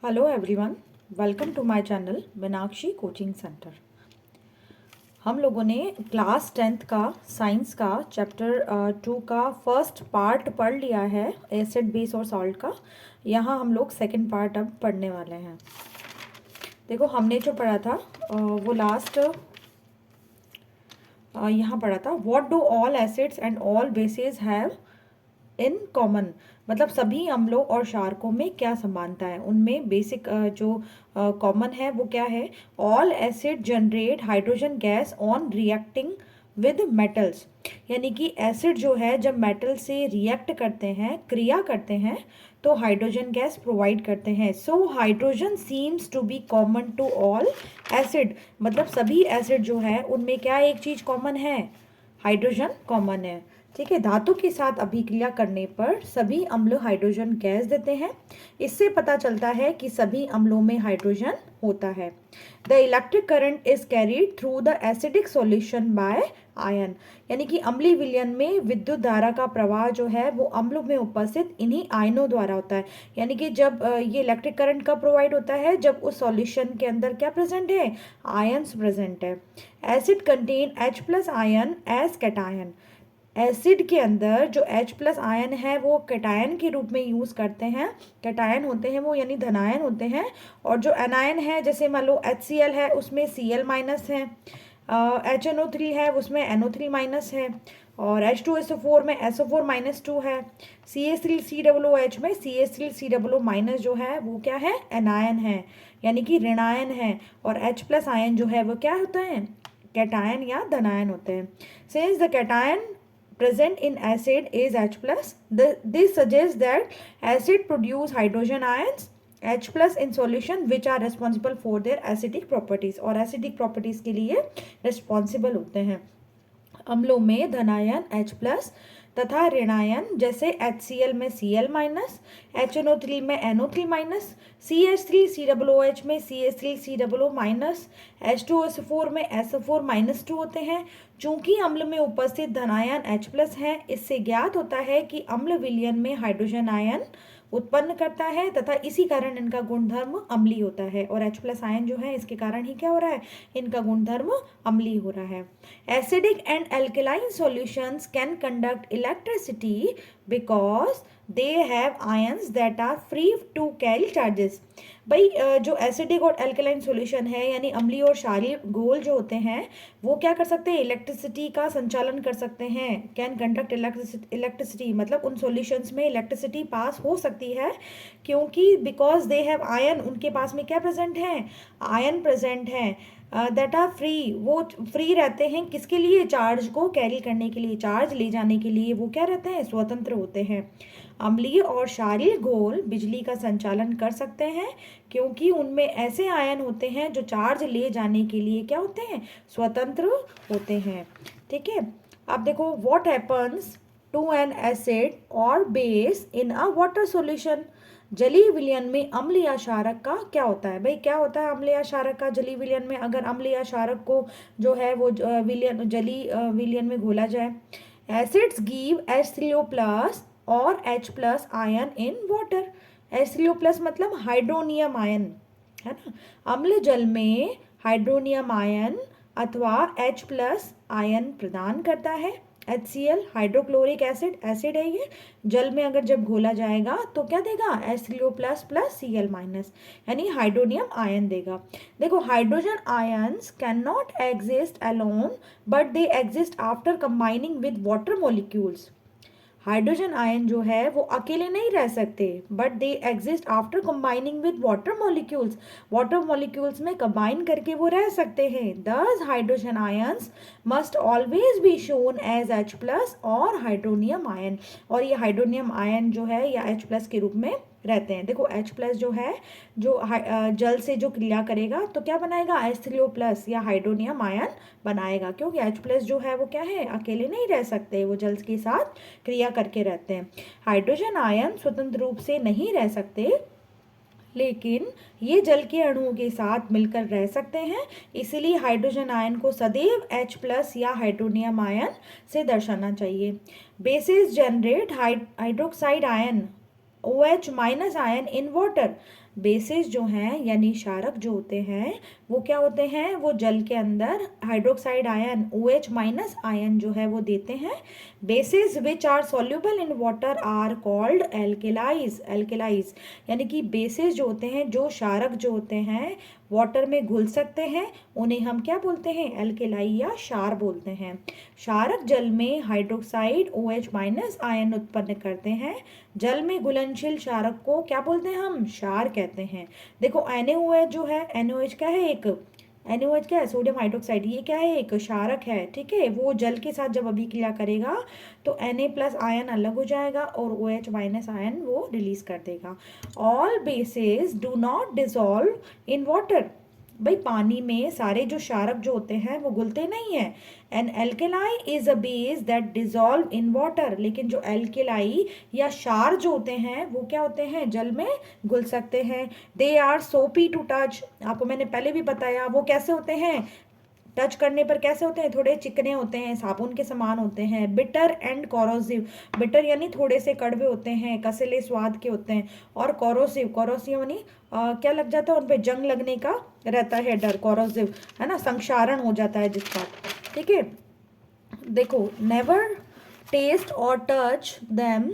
Hello everyone, welcome to my channel Meenakshi coaching centre. हम लोगों ने क्लास 10th का साइंस का चैप्टर 2 का फर्स्ट पार्ट पढ़ लिया है, एसिड बेस और सॉल्ट का। यहाँ हम लोग सेकंड पार्ट अब पढ़ने वाले हैं। देखो, हमने जो पढ़ा था वो लास्ट यहाँ पढ़ा था, what do all acids and all bases have in common. मतलब सभी अम्लों और क्षारकों में क्या समानता है, उनमें बेसिक जो कॉमन है वो क्या है। All acid generate hydrogen gas on reacting with metals. यानी कि एसिड जो है जब मेटल से रिएक्ट करते हैं, क्रिया करते हैं, तो हाइड्रोजन गैस प्रोवाइड करते हैं। So hydrogen seems to be common to all acid. मतलब सभी एसिड जो है उनमें क्या एक चीज़ कॉमन है, हाइड्रोजन कॉमन है। ठीक है, धातु के साथ अभिक्रिया करने पर सभी अम्ल हाइड्रोजन गैस देते हैं। इससे पता चलता है कि सभी अम्लों में हाइड्रोजन होता है। The electric current is carried through the acidic solution bye ion. यानी कि अम्लीय विलयन में विद्युत धारा का प्रवाह जो है वो अम्लों में उपस्थित इन्हीं आयनों द्वारा होता है। यानी कि जब ये इलेक्ट्रिक करंट कब प्रोवाइड होता है, जब उस सॉल्यूशन के अंदर क्या प्रेजेंट है, आयन्स प्रेजेंट है। Acid contain H plus ion as cation. Acid के अंदर जो H प्लस आयन है वो कैटायन के रूप में यूज़ करते हैं। कैटायन होते हैं वो, यानी धनायन होते हैं। और जो एनायन है, जैसे मान लो HCl है उसमें Cl माइनस है, HNO3 है उसमें NO3 माइनस है, और H2SO4 में SO4 माइनस 2 है। CH3COOH में CH3COO माइनस जो है वो क्या है, एनायन है, यानी कि ऋणायन है। और H प्लस आयन जो है वो क्या होता है, कैटायन या धनायन होते हैं। Since the cation present in acid is H plus. This suggests that acid produce hydrogen ions H plus in solution which are responsible for their acidic properties, और acidic properties के लिए responsible होते हैं। अम्लों में धनायन H plus तथा ऋणायन जैसे HCl में Cl minus, HNO3 में NO3 माइनस, CH3COOH में CH3COO माइनस, H2SO4 में SO4 माइनस 2 होते हैं। चूंकि अम्ल में उपस्थित धनायन H प्लस है, इससे ज्ञात होता है कि अम्ल विलयन में हाइड्रोजन आयन उत्पन्न करता है तथा इसी कारण इनका गुणधर्म अम्लीय होता है। और H प्लस आयन जो है इसके कारण ही क्या हो रहा है, इनका गुणधर्म अम्लीय हो रहा है। Acidic and alkaline solutions can conduct electricity because they have ions that are free to carry charges. भाई जो एसिडिक और एल्कलाइन सॉल्यूशन है, यानी अम्लीय और क्षारीय घोल जो होते हैं, वो क्या कर सकते हैं, इलेक्ट्रिसिटी का संचालन कर सकते हैं। कैन कंडक्ट इलेक्ट्रिसिटी मतलब उन सॉल्यूशंस में इलेक्ट्रिसिटी पास हो सकती है, क्योंकि बिकॉज दे हैव आयन, उनके पास में क्या प्रेजेंट है, आयन प्रेजेंट है। दैट आर फ्री, वो फ्री रहते हैं किसके लिए, चार्ज को कैरी करने के लिए, चार्ज ले जाने के लिए वो क्या रहते हैं, स्वतंत्र होते हैं। अम्लीय और क्षारीय घोल बिजली का संचालन कर सकते हैं, क्योंकि उनमें ऐसे आयन होते हैं जो चार्ज ले जाने के लिए क्या होते हैं, स्वतंत्र होते हैं। ठीक है, अब देखो, what happens to an acid और base in a water solution. जलीय विलयन में अम्ल या क्षारक का क्या होता है। भाई क्या होता है अम्ल या क्षारक का जलीय विलयन में, अगर अम्ल या क्षारक को जो है वो विलयन, जलीय विलयन में घोला जाए। एसिड्स गिव H3O प्लस और H plus ion in water. H3O plus मतलब हाइड्रोनियम आयन है ना। अम्ल जल में हाइड्रोनियम आयन अथवा H प्लस आयन प्रदान करता है। HCl हाइड्रोक्लोरिक एसिड, एसिड है ये, जल में अगर जब घोला जाएगा तो क्या देगा, H3O plus plus Cl minus, यानी हाइड्रोनियम आयन देगा। देखो, hydrogen ions can not exist alone but they exist after combining with water molecules. Hydrogen ion जो है वो अकेले नहीं रह सकते, but they exist after combining with water molecules. Water molecules में कंबाइन करके वो रह सकते हैं। Thus hydrogen ions must always be shown as H plus और हाइड्रोनियम आयन, और ये हाइड्रोनियम आयन जो है या H प्लस के रूप में रहते हैं। देखो, H प्लस जो है जो जल से जो क्रिया करेगा तो क्या बनाएगा, H3O प्लस या हाइड्रोनियम आयन बनाएगा, क्योंकि H प्लस जो है वो क्या है, अकेले नहीं रह सकते, वो जल के साथ क्रिया करके रहते हैं। हाइड्रोजन आयन स्वतंत्र रूप से नहीं रह सकते, लेकिन ये जल के अणुओं के साथ मिलकर रह सकते हैं। इसलिए हाइड्रोजन आयन को सदैव H प्लस या हाइड्रोनियम आयन से दर्शाना चाहिए। Basis generate hydroxide ion OH minus ion in water. Basis जो हैं यानी क्षारक जो होते हैं वो क्या होते हैं, वो जल के अंदर hydroxide ion OH minus ion जो है वो देते हैं। Bases which are soluble in water are called alkalis यानी कि बेसिस जो होते हैं, जो क्षारक जो होते हैं वाटर में घुल सकते हैं, उन्हें हम क्या बोलते हैं, एल्केलाई या क्षार बोलते हैं। क्षारक जल में हाइड्रोक्साइड OH माइनस आयन उत्पन्न करते हैं। जल में घुलनशील क्षारक को क्या बोलते हैं, हम क्षार कहते हैं। देखो NaOH जो है, NaOH क्या है, एक NaOH क्या है, सोडियम हाइड्रोक्साइड, ये क्या है, एक क्षारक है, ठीक है। वो जल के साथ जब अभिक्रिया करेगा तो Na प्लस आयन अलग हो जाएगा और OH माइनस आयन वो रिलीज कर देगा। All bases do not dissolve in water, भाई पानी में सारे जो क्षारक जो होते हैं वो घुलते नहीं है। An alkali is a base that dissolve in water, लेकिन जो एल्केलाई या क्षार जो होते हैं वो क्या होते हैं, जल में घुल सकते हैं। दे आर सोपी टू टच, आपको मैंने पहले भी बताया वो कैसे होते हैं, टच करने पर कैसे होते हैं, थोड़े चिकने होते हैं, साबुन के समान होते हैं। बिटर एंड कॉरोसिव, बिटर यानी थोड़े से कड़वे होते हैं, कसले स्वाद के होते हैं। और कॉरोसिव, कॉरोसिव यानी क्या लग जाता है, उन पे जंग लगने का रहता है डर, कॉरोसिव है ना, संक्षारण हो जाता है जिसका, ठीक है। देखो, नेवर टेस्ट और touch them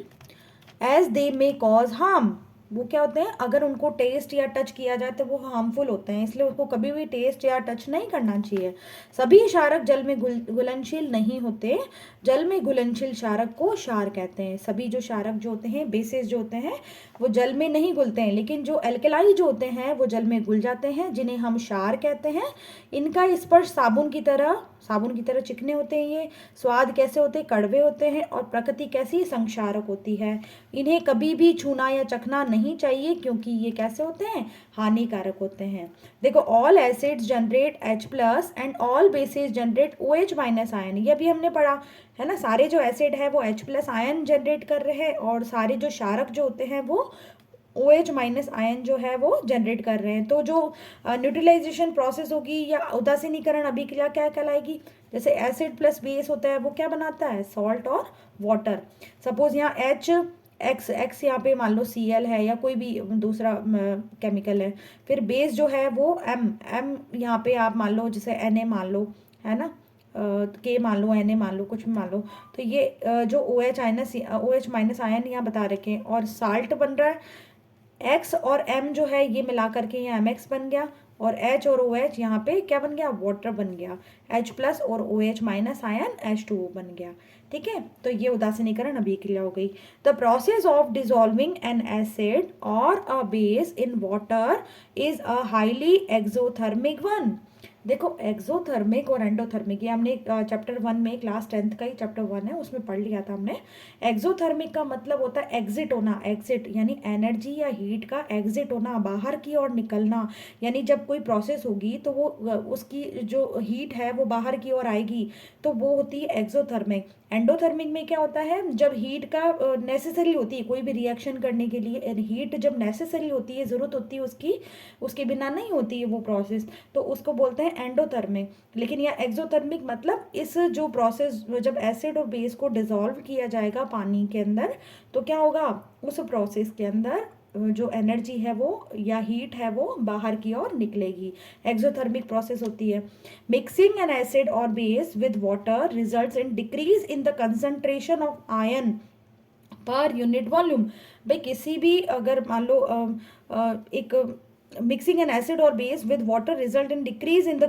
as they may cause harm, वो क्या होते हैं, अगर उनको टेस्ट या टच किया जाए तो वो हार्मफुल होते हैं, इसलिए उसको कभी भी टेस्ट या टच नहीं करना चाहिए। सभी क्षारक जल में घुलनशील नहीं होते, जल में घुलनशील क्षारक को क्षार कहते हैं। सभी जो क्षारक जो होते हैं, बेसिस जो होते हैं, वो जल में नहीं घुलते हैं, लेकिन जो एल्केलाई जो होते हैं वो जल में घुल जाते हैं, जिन्हें हम क्षार कहते हैं। इनका स्पर्श साबुन की तरह चिकने होते हैं, ये स्वाद कैसे होते हैं, कड़वे होते हैं, और प्रकृति कैसी, संक्षारक होती है। इन्हें कभी भी छूना या चखना नहीं चाहिए क्योंकि ये कैसे होते हैं, हानिकारक होते हैं। देखो, all acids generate H+ and all basis generate OH minus ion, ये भी हमने पढ़ा है ना। सारे जो एसिड है वो H+ आयन जनरेट कर रहे हैं और सारे जो क्षारक जो होते हैं वो OH माइनस आयन जो है वो जनरेट कर रहे हैं। तो जो न्यूट्रलाइजेशन प्रोसेस होगी या उदासीनीकरण अभिक्रिया क्या कहलाएगी, जैसे एसिड प्लस बेस होता है वो क्या बनाता है, सॉल्ट और वाटर। सपोज यहाँ एक्स यहाँ पे मान लो Cl है या कोई भी दूसरा केमिकल है, फिर बेस जो है वो एम यहाँ पे आप मान लो, जैसे Na मान लो, है ना, के मान लो, Na मान लो, कुछ भी मान लो। तो ये जो OH माइनस आयन यहाँ बता रखे हैं और साल्ट बन रहा है, X और M जो है ये मिला करके यहाँ MX बन गया, और H और OH यहाँ पे क्या बन गया, वाटर बन गया। H+ और OH माइनस आयन H2O बन गया, ठीक है। तो ये उदासीनीकरण अभिक्रिया हो गई। The process of dissolving an acid और a base in water is a highly exothermic one. देखो, एक्सोथर्मिक और एंडोथर्मिक, ये हमने चैप्टर 1 में, क्लास 10th का ही चैप्टर 1 है उसमें पढ़ लिया था हमने। एक्सोथर्मिक का मतलब होता है एग्जिट होना, एग्जिट यानी एनर्जी या हीट का एग्जिट होना, बाहर की ओर निकलना। यानी जब कोई प्रोसेस होगी तो वो उसकी जो हीट है वो बाहर की ओर आएगी, तो वो होती है एक्सोथर्मिक। एंडोथर्मिक में क्या होता है, जब हीट का नेसेसरी होती है कोई भी रिएक्शन करने के लिए, हीट जब नेसेसरी होती है, ज़रूरत होती है उसकी, उसके बिना नहीं होती है वो प्रोसेस, तो उसको बोलते हैं एंडोथर्मिक। लेकिन यह एक्सोथर्मिक मतलब इस जो प्रोसेस, जब एसिड और बेस को डिसॉल्व किया जाएगा पानी के अंदर, तो क्या होगा, उस प्रोसेस के अंदर जो एनर्जी है वो या हीट है वो बाहर की ओर निकलेगी, एक्सोथर्मिक प्रोसेस होती है। मिक्सिंग एन एसिड और base with water results in decrease in the concentration of ion per unit volume. भाई किसी भी, अगर मान लो एक मिक्सिंग एन एसिड और base with water result in decrease in the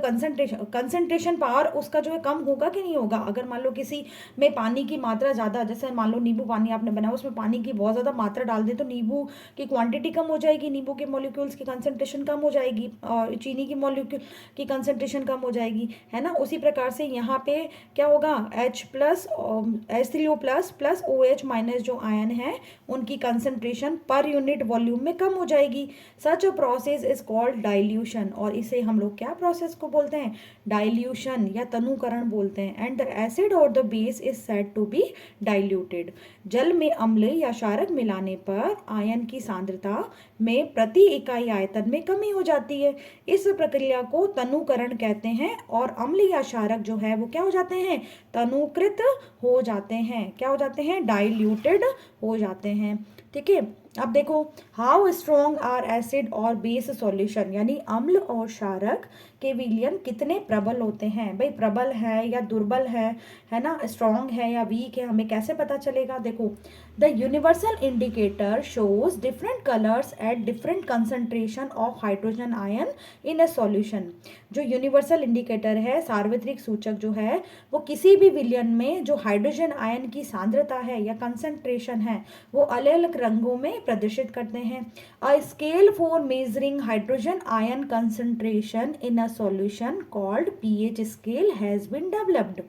concentration power उसका जो है कम होगा कि नहीं होगा। अगर मान लो किसी में पानी की मात्रा ज़्यादा, जैसे मान लो नींबू पानी आपने बनाया, उसमें पानी की बहुत ज़्यादा मात्रा डाल दे तो नींबू की क्वांटिटी कम हो जाएगी, नींबू के मॉलिक्यूल्स की कंसंट्रेशन कम हो जाएगी और चीनी की मॉलिक्यूल की कंसंट्रेशन कम हो जाएगी, है ना। उसी प्रकार से यहाँ पे क्या होगा, H+H3O+ प्लस OH माइनस जो आयन है उनकी कंसंट्रेशन पर यूनिट वॉल्यूम में कम हो जाएगी। Such a process is called dilution, और इसे हम लोग क्या प्रोसेस को बोलते हैं, डाइल्यूशन या तनुकरण बोलते हैं। एंड द एसिड और the base is said to be diluted. जल में अम्ल या क्षारक मिलाने पर आयन की सांद्रता में प्रति इकाई आयतन में कमी हो जाती है। इस प्रक्रिया को तनुकरण कहते हैं, और अम्ल या क्षारक जो है वो क्या हो जाते हैं, तनुकृत हो जाते हैं, क्या हो जाते हैं, डाइल्यूटेड हो जाते हैं, ठीक है। अब देखो, हाउ स्ट्रॉन्ग आर एसिड और बेस सॉल्यूशन, यानी अम्ल और क्षारक के विलयन कितने प्रबल होते हैं। भाई प्रबल है या दुर्बल है ना, स्ट्रॉन्ग है या वीक है, हमें कैसे पता चलेगा। देखो, the universal indicator shows different colours at different concentration of hydrogen ion in a solution. जो यूनिवर्सल इंडिकेटर है, सार्वत्रिक सूचक जो है, वो किसी भी विलयन में जो हाइड्रोजन आयन की सांद्रता है या कंसंट्रेशन है, वो अलग अलग रंगों में प्रदर्शित करते हैं। A scale for measuring hydrogen ion concentration in a solution called pH scale has been developed.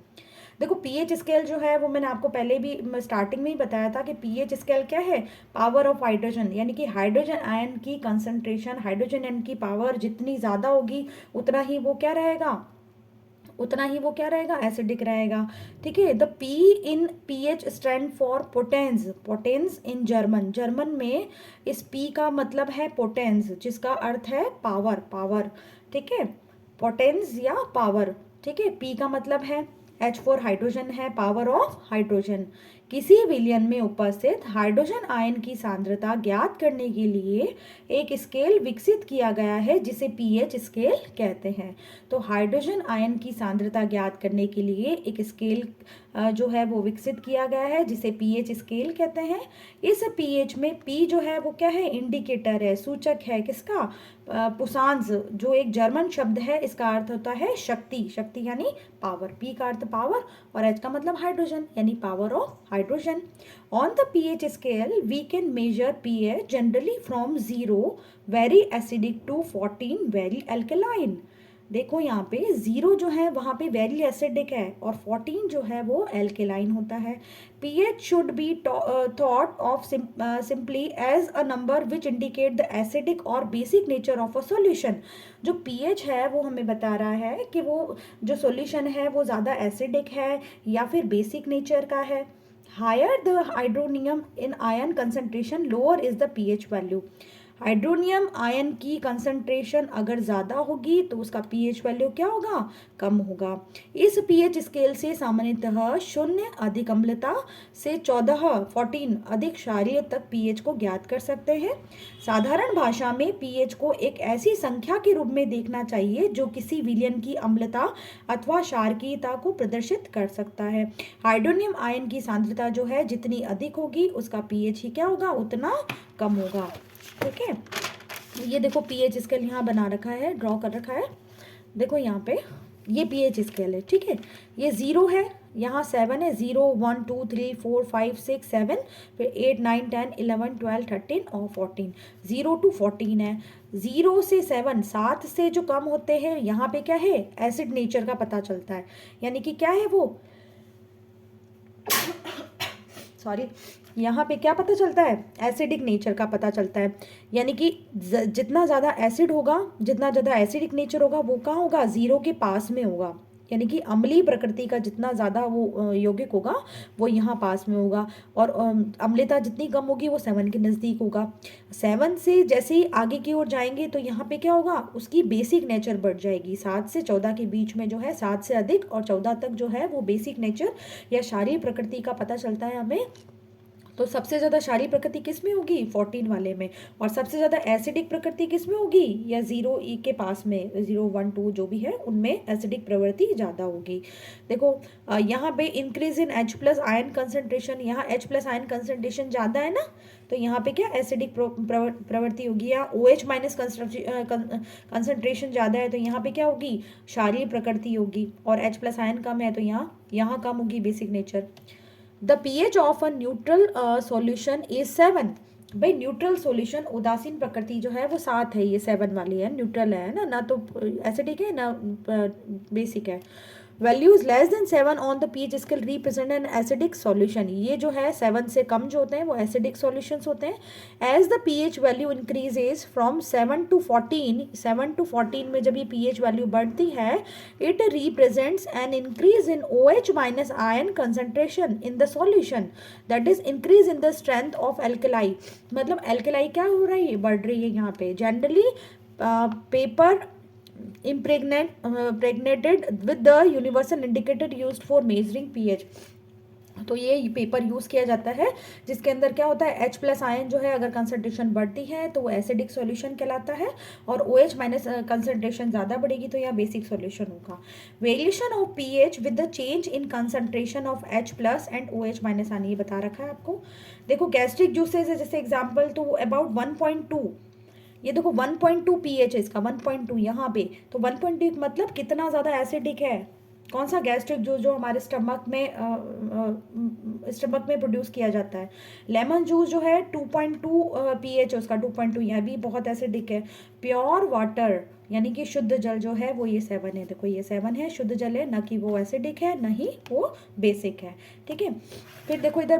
देखो, पीएच स्केल जो है वो मैंने आपको पहले भी स्टार्टिंग में ही बताया था कि पीएच स्केल क्या है, पावर ऑफ हाइड्रोजन, यानी कि हाइड्रोजन आयन की कंसंट्रेशन, हाइड्रोजन आयन की पावर जितनी ज़्यादा होगी उतना ही वो क्या रहेगा, उतना ही वो क्या रहेगा, एसिडिक रहेगा। ठीक है। The P in pH stand for potence, potence in German, German में इस पी का मतलब है पोटेंस, जिसका अर्थ है पावर, पावर। ठीक है, पोटेंस या पावर। ठीक है, पी का मतलब है, एच फॉर हाइड्रोजन है, पावर ऑफ हाइड्रोजन। किसी विलयन में उपस्थित हाइड्रोजन आयन की सांद्रता ज्ञात करने के लिए एक स्केल विकसित किया गया है जिसे पीएच स्केल कहते हैं। तो हाइड्रोजन आयन की सांद्रता ज्ञात करने के लिए एक स्केल जो है वो विकसित किया गया है जिसे पीएच स्केल कहते हैं। इस पीएच में पी जो है वो क्या है, इंडिकेटर है, सूचक है किसका, पुसांस, जो एक जर्मन शब्द है, इसका अर्थ होता है शक्ति, शक्ति यानी पावर। पी का अर्थ पावर और एच का मतलब हाइड्रोजन, यानी power of hydrogen. On the pH scale we can measure pH generally from 0 very acidic to 14 very alkaline. देखो यहाँ पे 0 जो है वहाँ पे वेरी एसिडिक है और 14 जो है वो एल्केलाइन होता है। pH should be thought of simply as a number which indicate the acidic और basic nature of a solution. जो pH है वो हमें बता रहा है कि वो जो सॉल्यूशन है वो ज़्यादा एसिडिक है या फिर बेसिक नेचर का है। Higher the hydronium in ion concentration lower is the pH value. Hydronium ion की कंसंट्रेशन अगर ज़्यादा होगी तो उसका पीएच वैल्यू क्या होगा, कम होगा। इस पीएच स्केल से सामान्यतः 0 अधिक अम्लता से 14 अधिक क्षारीय तक पीएच को ज्ञात कर सकते हैं। साधारण भाषा में पीएच को एक ऐसी संख्या के रूप में देखना चाहिए जो किसी विलयन की अम्लता अथवा क्षारकीयता को प्रदर्शित कर सकता है। हाइड्रोनियम आयन की सांद्रता जो है जितनी अधिक होगी उसका पीएच ही क्या होगा, उतना कम होगा। ठीक है, ये देखो पीएच स्केल यहाँ बना रखा है, ड्रॉ कर रखा है। देखो यहाँ पे ये पीएच स्केल है। ठीक है, ये 0 है, यहाँ 7 है, 0 1 2 3 4 5 6 7, फिर 8 9 10 11 12 13 और 14, 0 to 14 है। 0 से 7, 7 से जो कम होते हैं यहाँ पे क्या है, एसिड नेचर का पता चलता है, यानी कि क्या है वो सॉरी, यहाँ पे क्या पता चलता है, एसिडिक नेचर का पता चलता है। यानी कि जितना ज़्यादा एसिड होगा, जितना ज़्यादा एसिडिक नेचर होगा वो कहाँ होगा, 0 के पास में होगा। यानी कि अम्लीय प्रकृति का जितना ज़्यादा वो यौगिक होगा वो यहाँ पास में होगा, और अम्लता जितनी कम होगी वो 7 के नज़दीक होगा। 7 से जैसे ही आगे की ओर जाएंगे तो यहाँ पे क्या होगा, उसकी बेसिक नेचर बढ़ जाएगी। 7 से 14 के बीच में जो है, 7 से अधिक और 14 तक जो है वो बेसिक नेचर या क्षारीय प्रकृति का पता चलता है हमें। तो सबसे ज़्यादा क्षारीय प्रकृति किस में होगी, 14 वाले में, और सबसे ज़्यादा एसिडिक प्रकृति किस में होगी, या 0 ई के पास में, 0 1 2 जो भी है उनमें एसिडिक प्रवृत्ति ज़्यादा होगी। देखो यहाँ पे increase in H plus ion concentration, यहाँ H प्लस आयन कंसनट्रेशन ज़्यादा है ना, तो यहाँ पे क्या एसिडिक प्रवृत्ति होगी, या OH माइनस कंसनट्रेशन ज़्यादा है तो यहाँ पे क्या होगी, क्षारीय प्रकृति होगी, और H प्लस आयन कम है तो यहाँ कम होगी basic nature. The pH of a neutral solution is 7। भाई न्यूट्रल सॉल्यूशन, उदासीन प्रकृति जो है वो 7 है, ये 7 वाली है, न्यूट्रल है ना, ना तो एसिडिक है ना बेसिक है। Values less than 7 on the pH scale represent an acidic solution. ये जो है 7 से कम जो होते हैं वो एसिडिक सॉल्यूशंस होते हैं। As the pH value increases from 7 to 14, 7 to 14 में जब ये पीएच वैल्यू बढ़ती है, it represents an increase in OH minus ion concentration in the solution, that is increase in the strength of alkali. मतलब alkali क्या हो रही है, बढ़ रही है यहाँ पे। Generally paper impregnated with the universal indicator used for measuring pH। तो ये पेपर यूज़ किया जाता है, जिसके अंदर क्या होता है, H प्लस आयन जो है अगर कंसनट्रेशन बढ़ती है तो वो एसिडिक सॉल्यूशन कहलाता है, और OH माइनस कंसनट्रेशन ज़्यादा बढ़ेगी तो यह बेसिक सॉल्यूशन होगा। Variation of pH with the change in concentration of H plus and OH minus आने, ये बता रखा है आपको। देखो गैस्ट्रिक जूसेज है जैसे एग्जाम्पल, तो अबाउट 1.2, ये देखो 1.2 पीएच है इसका, 1.2 यहाँ पे, तो 1.2 मतलब कितना ज़्यादा एसिडिक है। कौन सा गैस्ट्रिक जूस जो हमारे स्टमक में प्रोड्यूस किया जाता है। लेमन जूस जो है 2.2 पीएच है उसका, 2.2, यह भी बहुत एसिडिक है। प्योर वाटर यानी कि शुद्ध जल जो है वो ये 7 है, देखो ये 7 है, शुद्ध जल है, न कि वो एसिडिक है न ही वो बेसिक है। ठीक है, फिर देखो इधर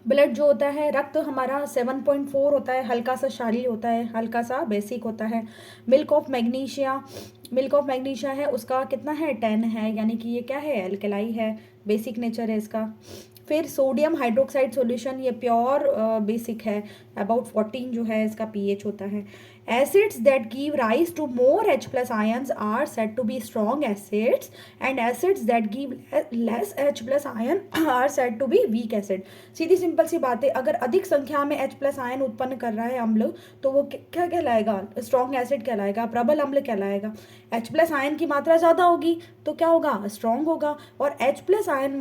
ब्लड जो होता है, रक्त हमारा 7.4 होता है, हल्का सा क्षारीय होता है, हल्का सा बेसिक होता है। मिल्क ऑफ मैग्नीशिया है, उसका कितना है, 10 है, यानी कि ये क्या है, एल्कलाई है, बेसिक नेचर है इसका। फिर सोडियम हाइड्रोक्साइड सॉल्यूशन, ये प्योर बेसिक है, अबाउट 14 जो है इसका पीएच होता है। Acids that give rise to more H plus ions are said to be strong acids, and acids that give less H plus ion are said to be weak acid. सीधी simple सी बात है, अगर अधिक संख्या में H प्लस आयन उत्पन्न कर रहा है अम्ल, तो वो क्या कहलाएगा, स्ट्रॉन्ग एसिड कहलाएगा, प्रबल अम्ल कहलाएगा। H प्लस आयन की मात्रा ज़्यादा होगी तो क्या होगा, स्ट्रॉन्ग होगा, और H प्लस आयन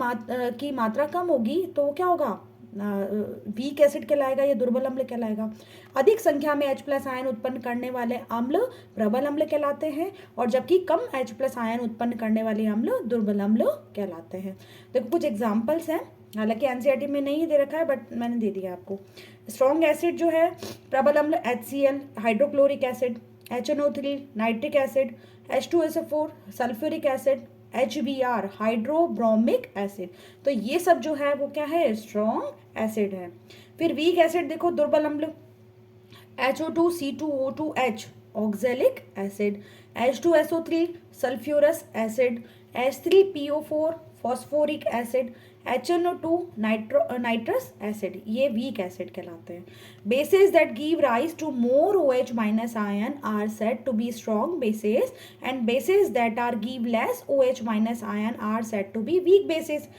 की मात्रा कम होगी तो वो क्या होगा, वीक एसिड कहलाएगा या दुर्बल अम्ल कहलाएगा। अधिक संख्या में H प्लस आयन उत्पन्न करने वाले अम्ल प्रबल अम्ल कहलाते हैं, और जबकि कम H प्लस आयन उत्पन्न करने वाले अम्ल दुर्बल अम्ल कहलाते हैं। देखो कुछ एग्जाम्पल्स हैं, हालांकि एनसीईआरटी में नहीं दे रखा है बट मैंने दे दिया आपको। स्ट्रॉन्ग एसिड जो है, प्रबल अम्ल HCl, hydrochloric acid, HNO3, nitric acid, H2SO4, sulphuric acid, HBr, hydrobromic acid. तो ये सब जो है वो क्या है, स्ट्रॉन्ग एसिड है। फिर वीक एसिड देखो, दुर्बल अम्ल, HO2C2O2H, oxalic acid, H2SO3, sulphurous acid, H3PO4, phosphoric acid, HNO2, nitrous acid, ये वीक एसिड कहलाते हैं। Bases that give rise to more OH minus ion are said to be strong bases, and bases that are give less OH minus ion are said to be weak bases.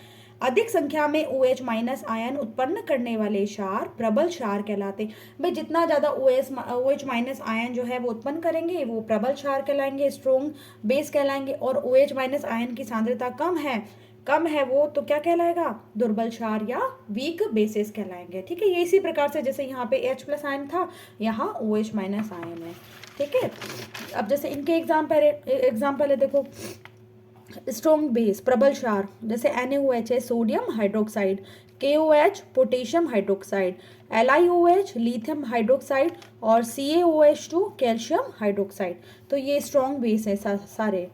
अधिक संख्या में OH minus ion उत्पन्न करने वाले क्षार प्रबल क्षार कहलाते हैं। भाई जितना ज़्यादा OH माइनस आयन जो है वो उत्पन्न करेंगे वो प्रबल क्षार कहलाएंगे, स्ट्रॉन्ग बेस कहलाएंगे, और OH माइनस आयन की सांद्रता कम है वो तो क्या कहलाएगा, दुर्बल क्षार या वीक बेसिस कहलाएंगे। ठीक है, ये इसी प्रकार से जैसे यहाँ पे H प्लस आयन था, यहाँ OH माइनस आयन है। ठीक है, अब जैसे इनके एग्जाम्पल है देखो, स्ट्रॉन्ग बेस प्रबल क्षार जैसे NaOH है, sodium hydroxide, KOH potassium hydroxide, LiOH lithium hydroxide, और CaOH2 कैल्शियम हाइड्रोक्साइड। तो ये स्ट्रॉन्ग बेस है सारे।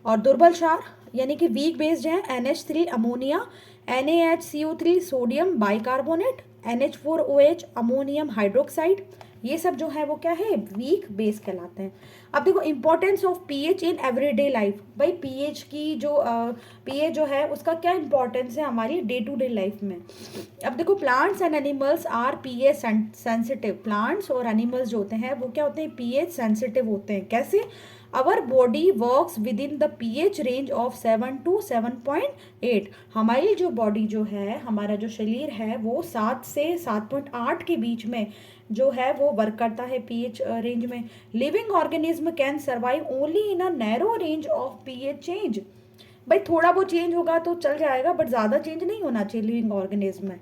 और दुर्बल क्षार यानी कि वीक बेस्ड है, NH3 ammonia, NaHCO3 sodium bicarbonate, NH4OH ammonium hydroxide, ये सब जो है वो क्या है, वीक बेस कहलाते हैं। अब देखो importance of pH in everyday life. भाई पीएच की जो पीएच जो है उसका क्या इंपॉर्टेंस है हमारी डे टू डे लाइफ में। अब देखो plants and animals are pH sensitive. Plants और एनिमल्स जो होते हैं वो क्या होते हैं, पीएच सेंसिटिव होते हैं। कैसे, our body works with in the pH range of 7 to 7.8। हमारी जो बॉडी जो है, हमारा जो शरीर है वो 7 से 7.8 के बीच में जो है वो वर्क करता है पीएच रेंज में। Living organism can survive only in a narrow range of pH change. भाई थोड़ा बहुत चेंज होगा तो चल जाएगा बट ज़्यादा चेंज नहीं होना चाहिए लिविंग ऑर्गेनिज्म में।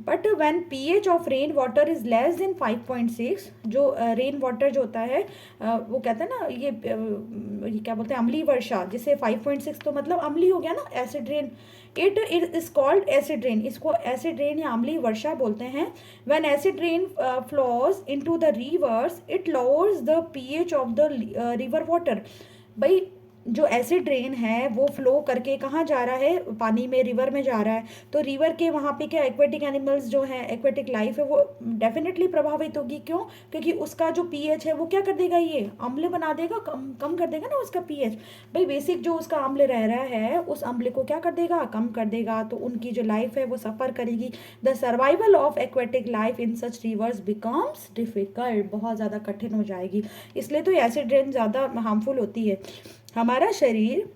But when pH of rain water is less than 5.6, जो रेन वाटर जो होता है वो कहते हैं ना ये क्या बोलते हैं, अम्लीय वर्षा, जिसे 5.6 तो मतलब अम्लीय हो गया ना, acid rain. It is called acid rain, इसको एसिड रेन या अम्लीय वर्षा बोलते हैं। When acid rain flows into the reverse it lowers the pH of the river water. भाई जो एसिड रेन है वो फ्लो करके कहाँ जा रहा है, पानी में, रिवर में जा रहा है। तो रिवर के वहाँ पे क्या एक्वेटिक एनिमल्स जो हैं, एक्वेटिक लाइफ है वो डेफिनेटली प्रभावित होगी। क्यों, क्योंकि उसका जो पीएच है वो क्या कर देगा, ये अम्ल बना देगा, कम कर देगा ना उसका पीएच। भाई बेसिक जो उसका अम्ल रह रहा है उस अम्ल को क्या कर देगा, कम कर देगा, तो उनकी जो लाइफ है वो सफ़र करेगी। The survival of aquatic life in such reverse becomes difficult, बहुत ज़्यादा कठिन हो जाएगी। इसलिए तो एसिड रेन ज़्यादा हार्मफुल होती है। हमारा शरीर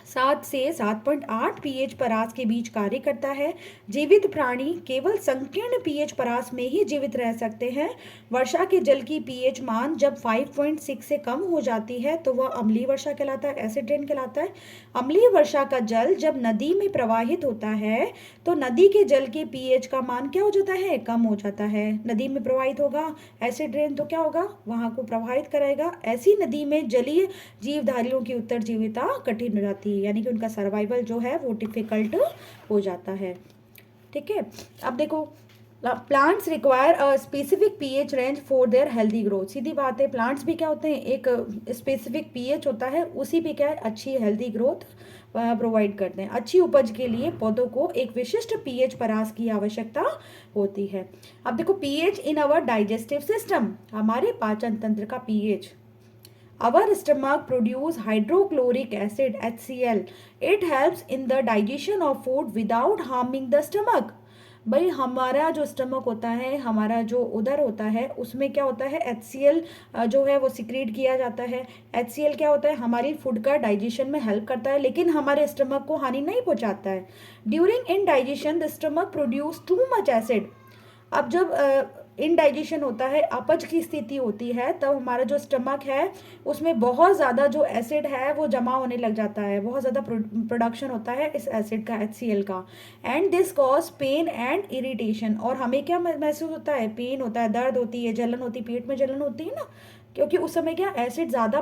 7 से 7.8 पीएच परास के बीच कार्य करता है। जीवित प्राणी केवल संकीर्ण पीएच परास में ही जीवित रह सकते हैं। वर्षा के जल की पीएच मान जब 5.6 से कम हो जाती है तो वह अम्लीय वर्षा कहलाता है, एसिड रेन कहलाता है। अम्लीय वर्षा का जल जब नदी में प्रवाहित होता है तो नदी के जल के पीएच का मान क्या हो जाता है, कम हो जाता है। नदी में प्रवाहित होगा एसिड रेन तो क्या होगा, वहां को प्रभावित कराएगा। ऐसी नदी में जलीय जीवधारियों की उत्तरजीविता कठिन हो जाती है, यानी कि उनका सर्वाइवल जो है वो डिफिकल्ट हो जाता है। ठीक है, अब देखो plants require a specific pH range for their healthy growth. सीधी बात है, प्लांट्स भी क्या होते हैं, एक स्पेसिफिक पीएच होता है, उसी पे क्या है अच्छी हेल्दी ग्रोथ प्रोवाइड करते हैं। अच्छी उपज के लिए पौधों को एक विशिष्ट पीएच परास की आवश्यकता होती है। अब देखो पीएच इन अवर डाइजेस्टिव सिस्टम, हमारे पाचन तंत्र का pH. Our stomach produce hydrochloric acid HCl. It helps in the digestion of food without harming the stomach. भाई हमारा जो स्टमक होता है, हमारा जो उदर होता है, उसमें क्या होता है HCl जो है वो सिक्रीट किया जाता है। HCl क्या होता है, हमारी फूड का डाइजेशन में हेल्प करता है, लेकिन हमारे स्टमक को हानि नहीं पहुंचाता है। During indigestion the stomach produce too much acid. अब जब इनडाइजेशन होता है, अपच की स्थिति होती है, तब हमारा जो स्टमक है उसमें बहुत ज़्यादा जो एसिड है वो जमा होने लग जाता है, बहुत ज़्यादा प्रोडक्शन होता है इस एसिड का, HCl का। And this cause pain and irritation, और हमें क्या महसूस होता है, पेन होता है, दर्द होती है, जलन होती है, पेट में जलन होती है ना, क्योंकि उस समय क्या एसिड ज़्यादा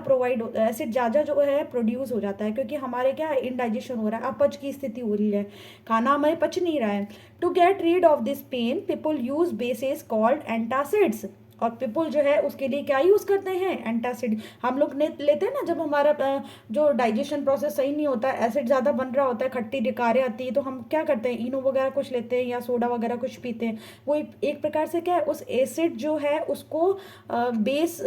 एसिड ज़्यादा जो है प्रोड्यूस हो जाता है, क्योंकि हमारे क्या इनडाइजेशन हो रहा है, अपच की स्थिति हो रही है, खाना हमें पच नहीं रहा है। To get rid of this pain people use bases called antacids, और पीपल जो है उसके लिए क्या यूज़ करते हैं, एंटासिड। हम लोग लेते हैं ना, जब हमारा जो डाइजेशन प्रोसेस सही नहीं होता, एसिड ज़्यादा बन रहा होता है, खट्टी डिकारें आती है, तो हम क्या करते हैं, इनो वगैरह कुछ लेते हैं या सोडा वगैरह कुछ पीते हैं। वो एक प्रकार से क्या है, उस एसिड जो है उसको बेस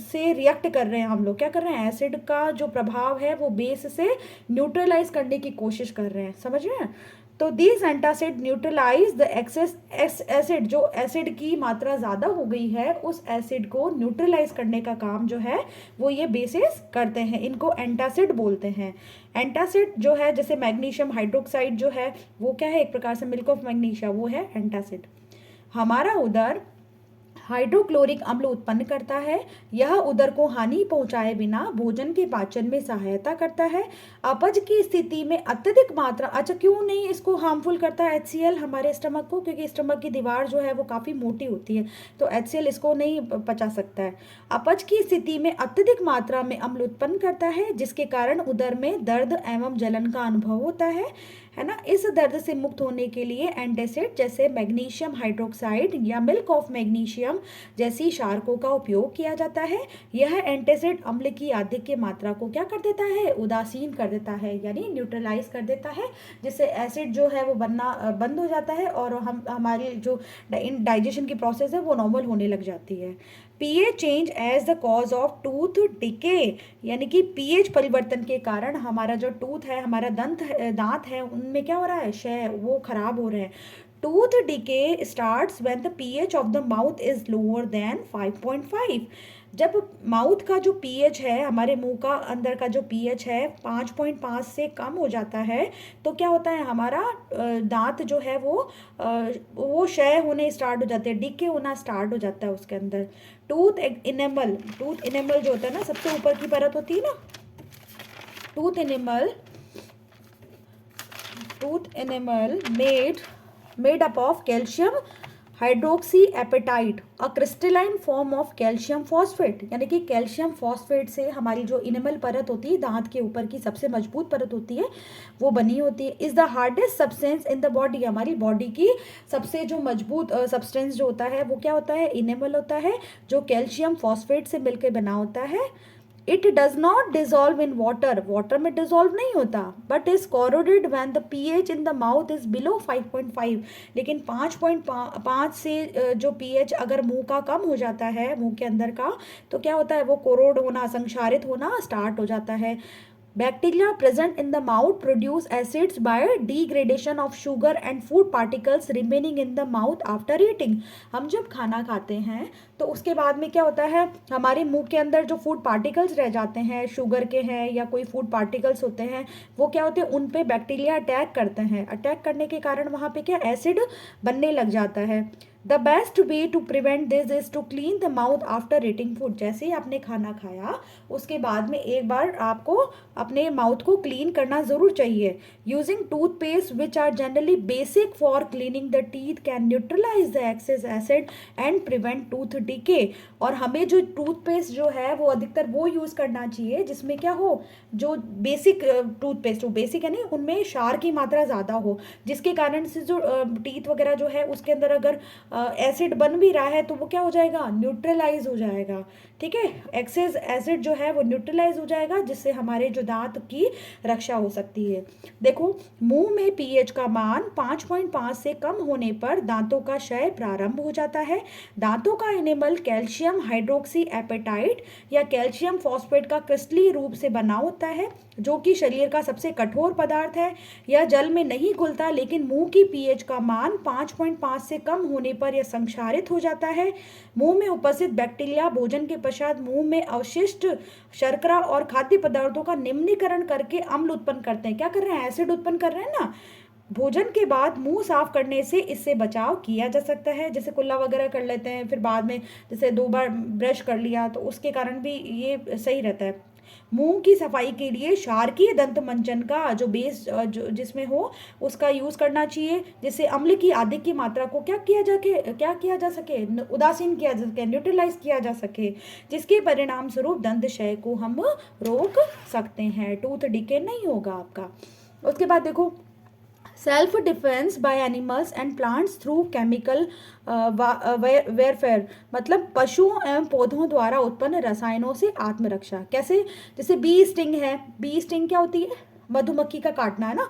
से रिएक्ट कर रहे हैं। हम लोग क्या कर रहे हैं, एसिड का जो प्रभाव है वो बेस से न्यूट्रलाइज करने की कोशिश कर रहे हैं, समझ रहे हैं। तो these antacid neutralize the excess acid, जो एसिड की मात्रा ज़्यादा हो गई है उस एसिड को न्यूट्रलाइज करने का काम जो है वो ये बेसिस करते हैं, इनको एंटासिड बोलते हैं। एंटासिड जो है, जैसे मैग्नीशियम हाइड्रोक्साइड जो है वो क्या है, एक प्रकार से मिल्क ऑफ मैग्नीशिया, वो है एंटासिड। हमारा उदर हाइड्रोक्लोरिक अम्ल उत्पन्न करता है। यह उदर को हानि पहुंचाए बिना भोजन के पाचन में सहायता करता है। अपच की स्थिति में अत्यधिक मात्रा, अच्छा क्यों नहीं इसको हार्मफुल करता है HCl हमारे स्टमक को, क्योंकि स्टमक की दीवार जो है वो काफ़ी मोटी होती है, तो HCl इसको नहीं पचा सकता है। अपच की स्थिति में अत्यधिक मात्रा में अम्ल उत्पन्न करता है, जिसके कारण उदर में दर्द एवं जलन का अनुभव होता है ना। इस दर्द से मुक्त होने के लिए एंटासिड जैसे मैग्नीशियम हाइड्रोक्साइड या मिल्क ऑफ मैग्नीशियम जैसी क्षारकों का उपयोग किया जाता है। यह एंटासिड अम्ल की आधिक्य मात्रा को क्या कर देता है, उदासीन कर देता है, यानी न्यूट्रलाइज कर देता है, जिससे एसिड जो है वो बनना बंद हो जाता है और हमारी जो डाइजेशन की प्रोसेस है वो नॉर्मल होने लग जाती है। PH change as the cause of tooth decay, यानी कि पीएच परिवर्तन के कारण हमारा जो टूथ है, हमारा दांत है, उनमें क्या हो रहा है, क्षय, वो खराब हो रहे हैं। Tooth decay starts when the pH of the mouth is lower than 5.5। जब माउथ का जो पीएच है, हमारे मुंह का अंदर का जो पीएच है 5.5 से कम हो जाता है, तो क्या होता है, हमारा दांत जो है वो क्षय होने स्टार्ट हो जाते हैं, डिके होना स्टार्ट हो जाता है उसके अंदर। टूथ इनेमल जो होता है ना, सबसे ऊपर की परत होती है ना, tooth enamel made up of calcium hydroxyapatite, a crystalline form of calcium phosphate, यानी कि कैल्शियम फॉस्फेट से हमारी जो इनेमल परत होती है, दांत के ऊपर की सबसे मजबूत परत होती है, वो बनी होती है। Is the hardest substance in the body, हमारी बॉडी की सबसे जो मजबूत सब्सटेंस जो होता है वो क्या होता है, इनेमल होता है, जो कैल्शियम फॉस्फेट से मिलकर बना होता है। It does not dissolve in water में डिजॉल्व नहीं होता, but is corroded when the pH in the mouth is below 5.5। लेकिन 5.5 से जो पीएच अगर मुंह का कम हो जाता है, मुंह के अंदर का, तो क्या होता है, वो कोरोड होना, संक्षारित होना स्टार्ट हो जाता है। Bacteria present in the mouth produce acids by degradation of sugar and food particles remaining in the mouth after eating. हम जब खाना खाते हैं तो उसके बाद में क्या होता है, हमारे मुंह के अंदर जो फूड पार्टिकल्स रह जाते हैं, शुगर के हैं या कोई फूड पार्टिकल्स होते हैं, वो क्या होते हैं, उन पे बैक्टीरिया अटैक करते हैं. अटैक करने के कारण वहाँ पे क्या एसिड बनने लग जाता है. The best way to prevent this is to clean the mouth after eating food. जैसे ही आपने खाना खाया उसके बाद में एक बार आपको अपने माउथ को क्लीन करना ज़रूर चाहिए. Using toothpaste which are generally basic for cleaning the teeth can neutralize the excess acid and prevent tooth decay. और हमें जो टूथपेस्ट जो है वो अधिकतर वो यूज़ करना चाहिए जिसमें क्या हो, जो बेसिक टूथपेस्ट हो, बेसिक है नहीं, उनमें क्षार की मात्रा ज़्यादा हो, जिसके कारण से जो टीथ वगैरह जो है उसके अंदर अगर एसिड बन भी रहा है तो वो क्या हो जाएगा, न्यूट्रलाइज हो जाएगा. ठीक है, एक्सेस एसिड जो है वो न्यूट्रलाइज हो जाएगा, जिससे हमारे जो दांत की रक्षा हो सकती है. देखो, मुंह में पीएच का मान 5.5 से कम होने पर दांतों का क्षय प्रारंभ हो जाता है. दांतों का एनिमल कैल्शियम हाइड्रोक्सी एपेटाइट या कैल्शियम फॉस्फेट का क्रिस्टलीय रूप से बना होता है, जो कि शरीर का सबसे कठोर पदार्थ है. यह जल में नहीं घुलता, लेकिन मुंह की पीएच का मान 5.5 से कम होने पर यह संक्षारित हो जाता है. मुंह में उपस्थित बैक्टीरिया भोजन के पश्चात मुंह में अवशिष्ट शर्करा और खाद्य पदार्थों का निम्नीकरण करके अम्ल उत्पन्न करते हैं. क्या कर रहे हैं, एसिड उत्पन्न कर रहे हैं ना. भोजन के बाद मुंह साफ करने से इससे बचाव किया जा सकता है. जैसे कुल्ला वगैरह कर लेते हैं, फिर बाद में जैसे 2 बार ब्रश कर लिया तो उसके कारण भी ये सही रहता है. मुंह की सफाई के लिए क्षारकीय दंत मंजन का जो बेस जो जिसमें हो उसका यूज़ करना चाहिए, जिससे अम्ल की आदि की मात्रा को क्या किया जा सके, उदासीन किया जा सके, न्यूट्रलाइज किया जा सके, जिसके परिणाम स्वरूप दंत क्षय को हम रोक सकते हैं. टूथ डिके नहीं होगा आपका. उसके बाद देखो, self defence by animals and plants through chemical warfare, मतलब पशुओं एवं पौधों द्वारा उत्पन्न रसायनों से आत्मरक्षा. कैसे, जैसे बी स्टिंग है. बी स्टिंग क्या होती है, मधुमक्खी का काटना है ना.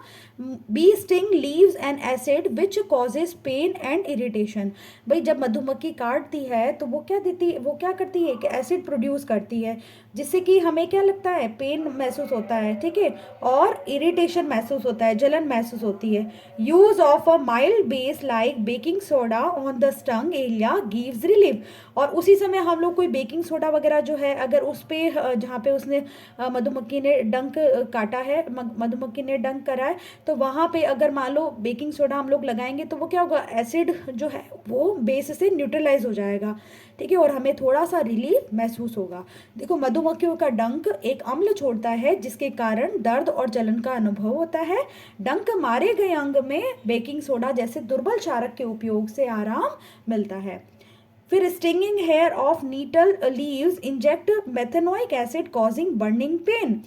Bee sting leaves an acid which causes pain and irritation. भाई जब मधुमक्खी काटती है तो वो क्या करती है, कि एसिड प्रोड्यूस करती है, जिससे कि हमें क्या लगता है, पेन महसूस होता है. ठीक है, और इरिटेशन महसूस होता है, जलन महसूस होती है. Use of a mild base like baking soda on the stung area gives relief. और उसी समय हम लोग कोई बेकिंग सोडा वगैरह जो है, अगर उस पर जहाँ पे उसने मधुमक्खी ने डंक काटा है, मधुमक्खी ने डंक करा है, तो वहाँ पे अगर मान लो बेकिंग सोडा हम लोग लगाएंगे तो वो क्या होगा, एसिड जो है वो बेस से न्यूट्रलाइज हो जाएगा. ठीक है, और हमें थोड़ा सा रिलीफ महसूस होगा. देखो, मधुमक्खियों का डंक एक अम्ल छोड़ता है, जिसके कारण दर्द और जलन का अनुभव होता है. डंक मारे गए अंग में बेकिंग सोडा जैसे दुर्बल क्षारक के उपयोग से आराम मिलता है. फिर stinging hair of nettle leaves inject methanoic acid causing burning pain.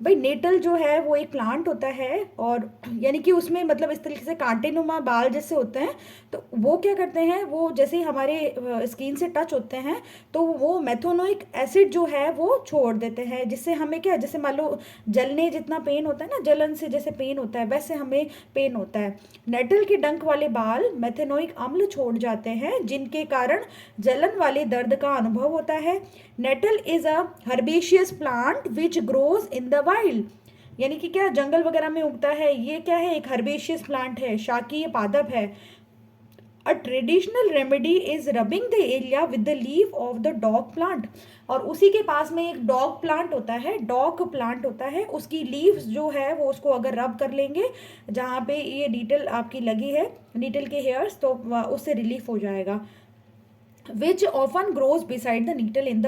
भाई नेटल जो है वो एक प्लांट होता है, और यानी कि उसमें मतलब इस तरीके से कांटेनुमा बाल जैसे होते हैं, तो वो क्या करते हैं, वो जैसे ही हमारे स्किन से टच होते हैं तो वो मेथोनोइक एसिड जो है वो छोड़ देते हैं, जिससे हमें क्या, जैसे मान लो जलने जितना पेन होता है ना, जलन से जैसे पेन होता है वैसे हमें पेन होता है. नेटल के डंक वाले बाल मेथेनोइक अम्ल छोड़ जाते हैं, जिनके कारण जलन वाले दर्द का अनुभव होता है. Nettle is a herbaceous plant which grows in the wild. यानी कि क्या, जंगल वगैरह में उगता है. ये क्या है, एक हर्बेशियस प्लांट है, शाकीय पादप है. A traditional remedy is rubbing the area with the leaf of the dog plant. और उसी के पास में एक डॉग प्लांट होता है, उसकी लीव्स जो है वो उसको अगर रब कर लेंगे जहाँ पे ये नीटल आपकी लगी है, नीटल के हेयर्स, तो उससे रिलीफ हो जाएगा. Which often grows beside the nettle in the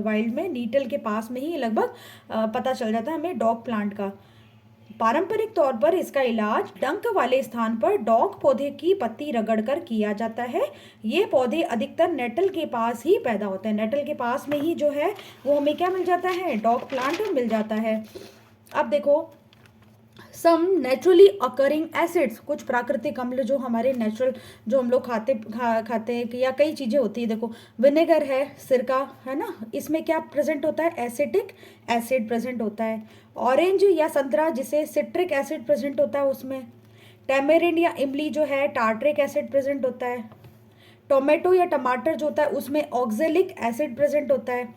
wild में नीटल के पास में ही लगभग पता चल जाता है हमें डॉग प्लांट का. पारंपरिक तौर पर इसका इलाज डंक वाले स्थान पर डॉग पौधे की पत्ती रगड़कर किया जाता है. ये पौधे अधिकतर नेटल के पास ही पैदा होते हैं. नेटल के पास में ही जो है वो हमें क्या मिल जाता है, डॉग प्लांट मिल जाता है. अब देखो, सम नेचुरली अकरिंग एसिड्स, कुछ प्राकृतिक अम्ल जो हमारे नेचुरल जो हम लोग खाते हैं, या कई चीज़ें होती है. देखो, विनेगर है, सिरका है ना, इसमें क्या प्रेजेंट होता है, एसिटिक एसिड प्रेजेंट होता है. ऑरेंज या संतरा जिसे सिट्रिक एसिड प्रेजेंट होता है उसमें. टैमेरिंड या इमली जो है टार्ट्रिक एसिड प्रेजेंट होता है. टोमेटो या टमाटर जो होता है उसमें ऑक्जेलिक एसिड प्रेजेंट होता है.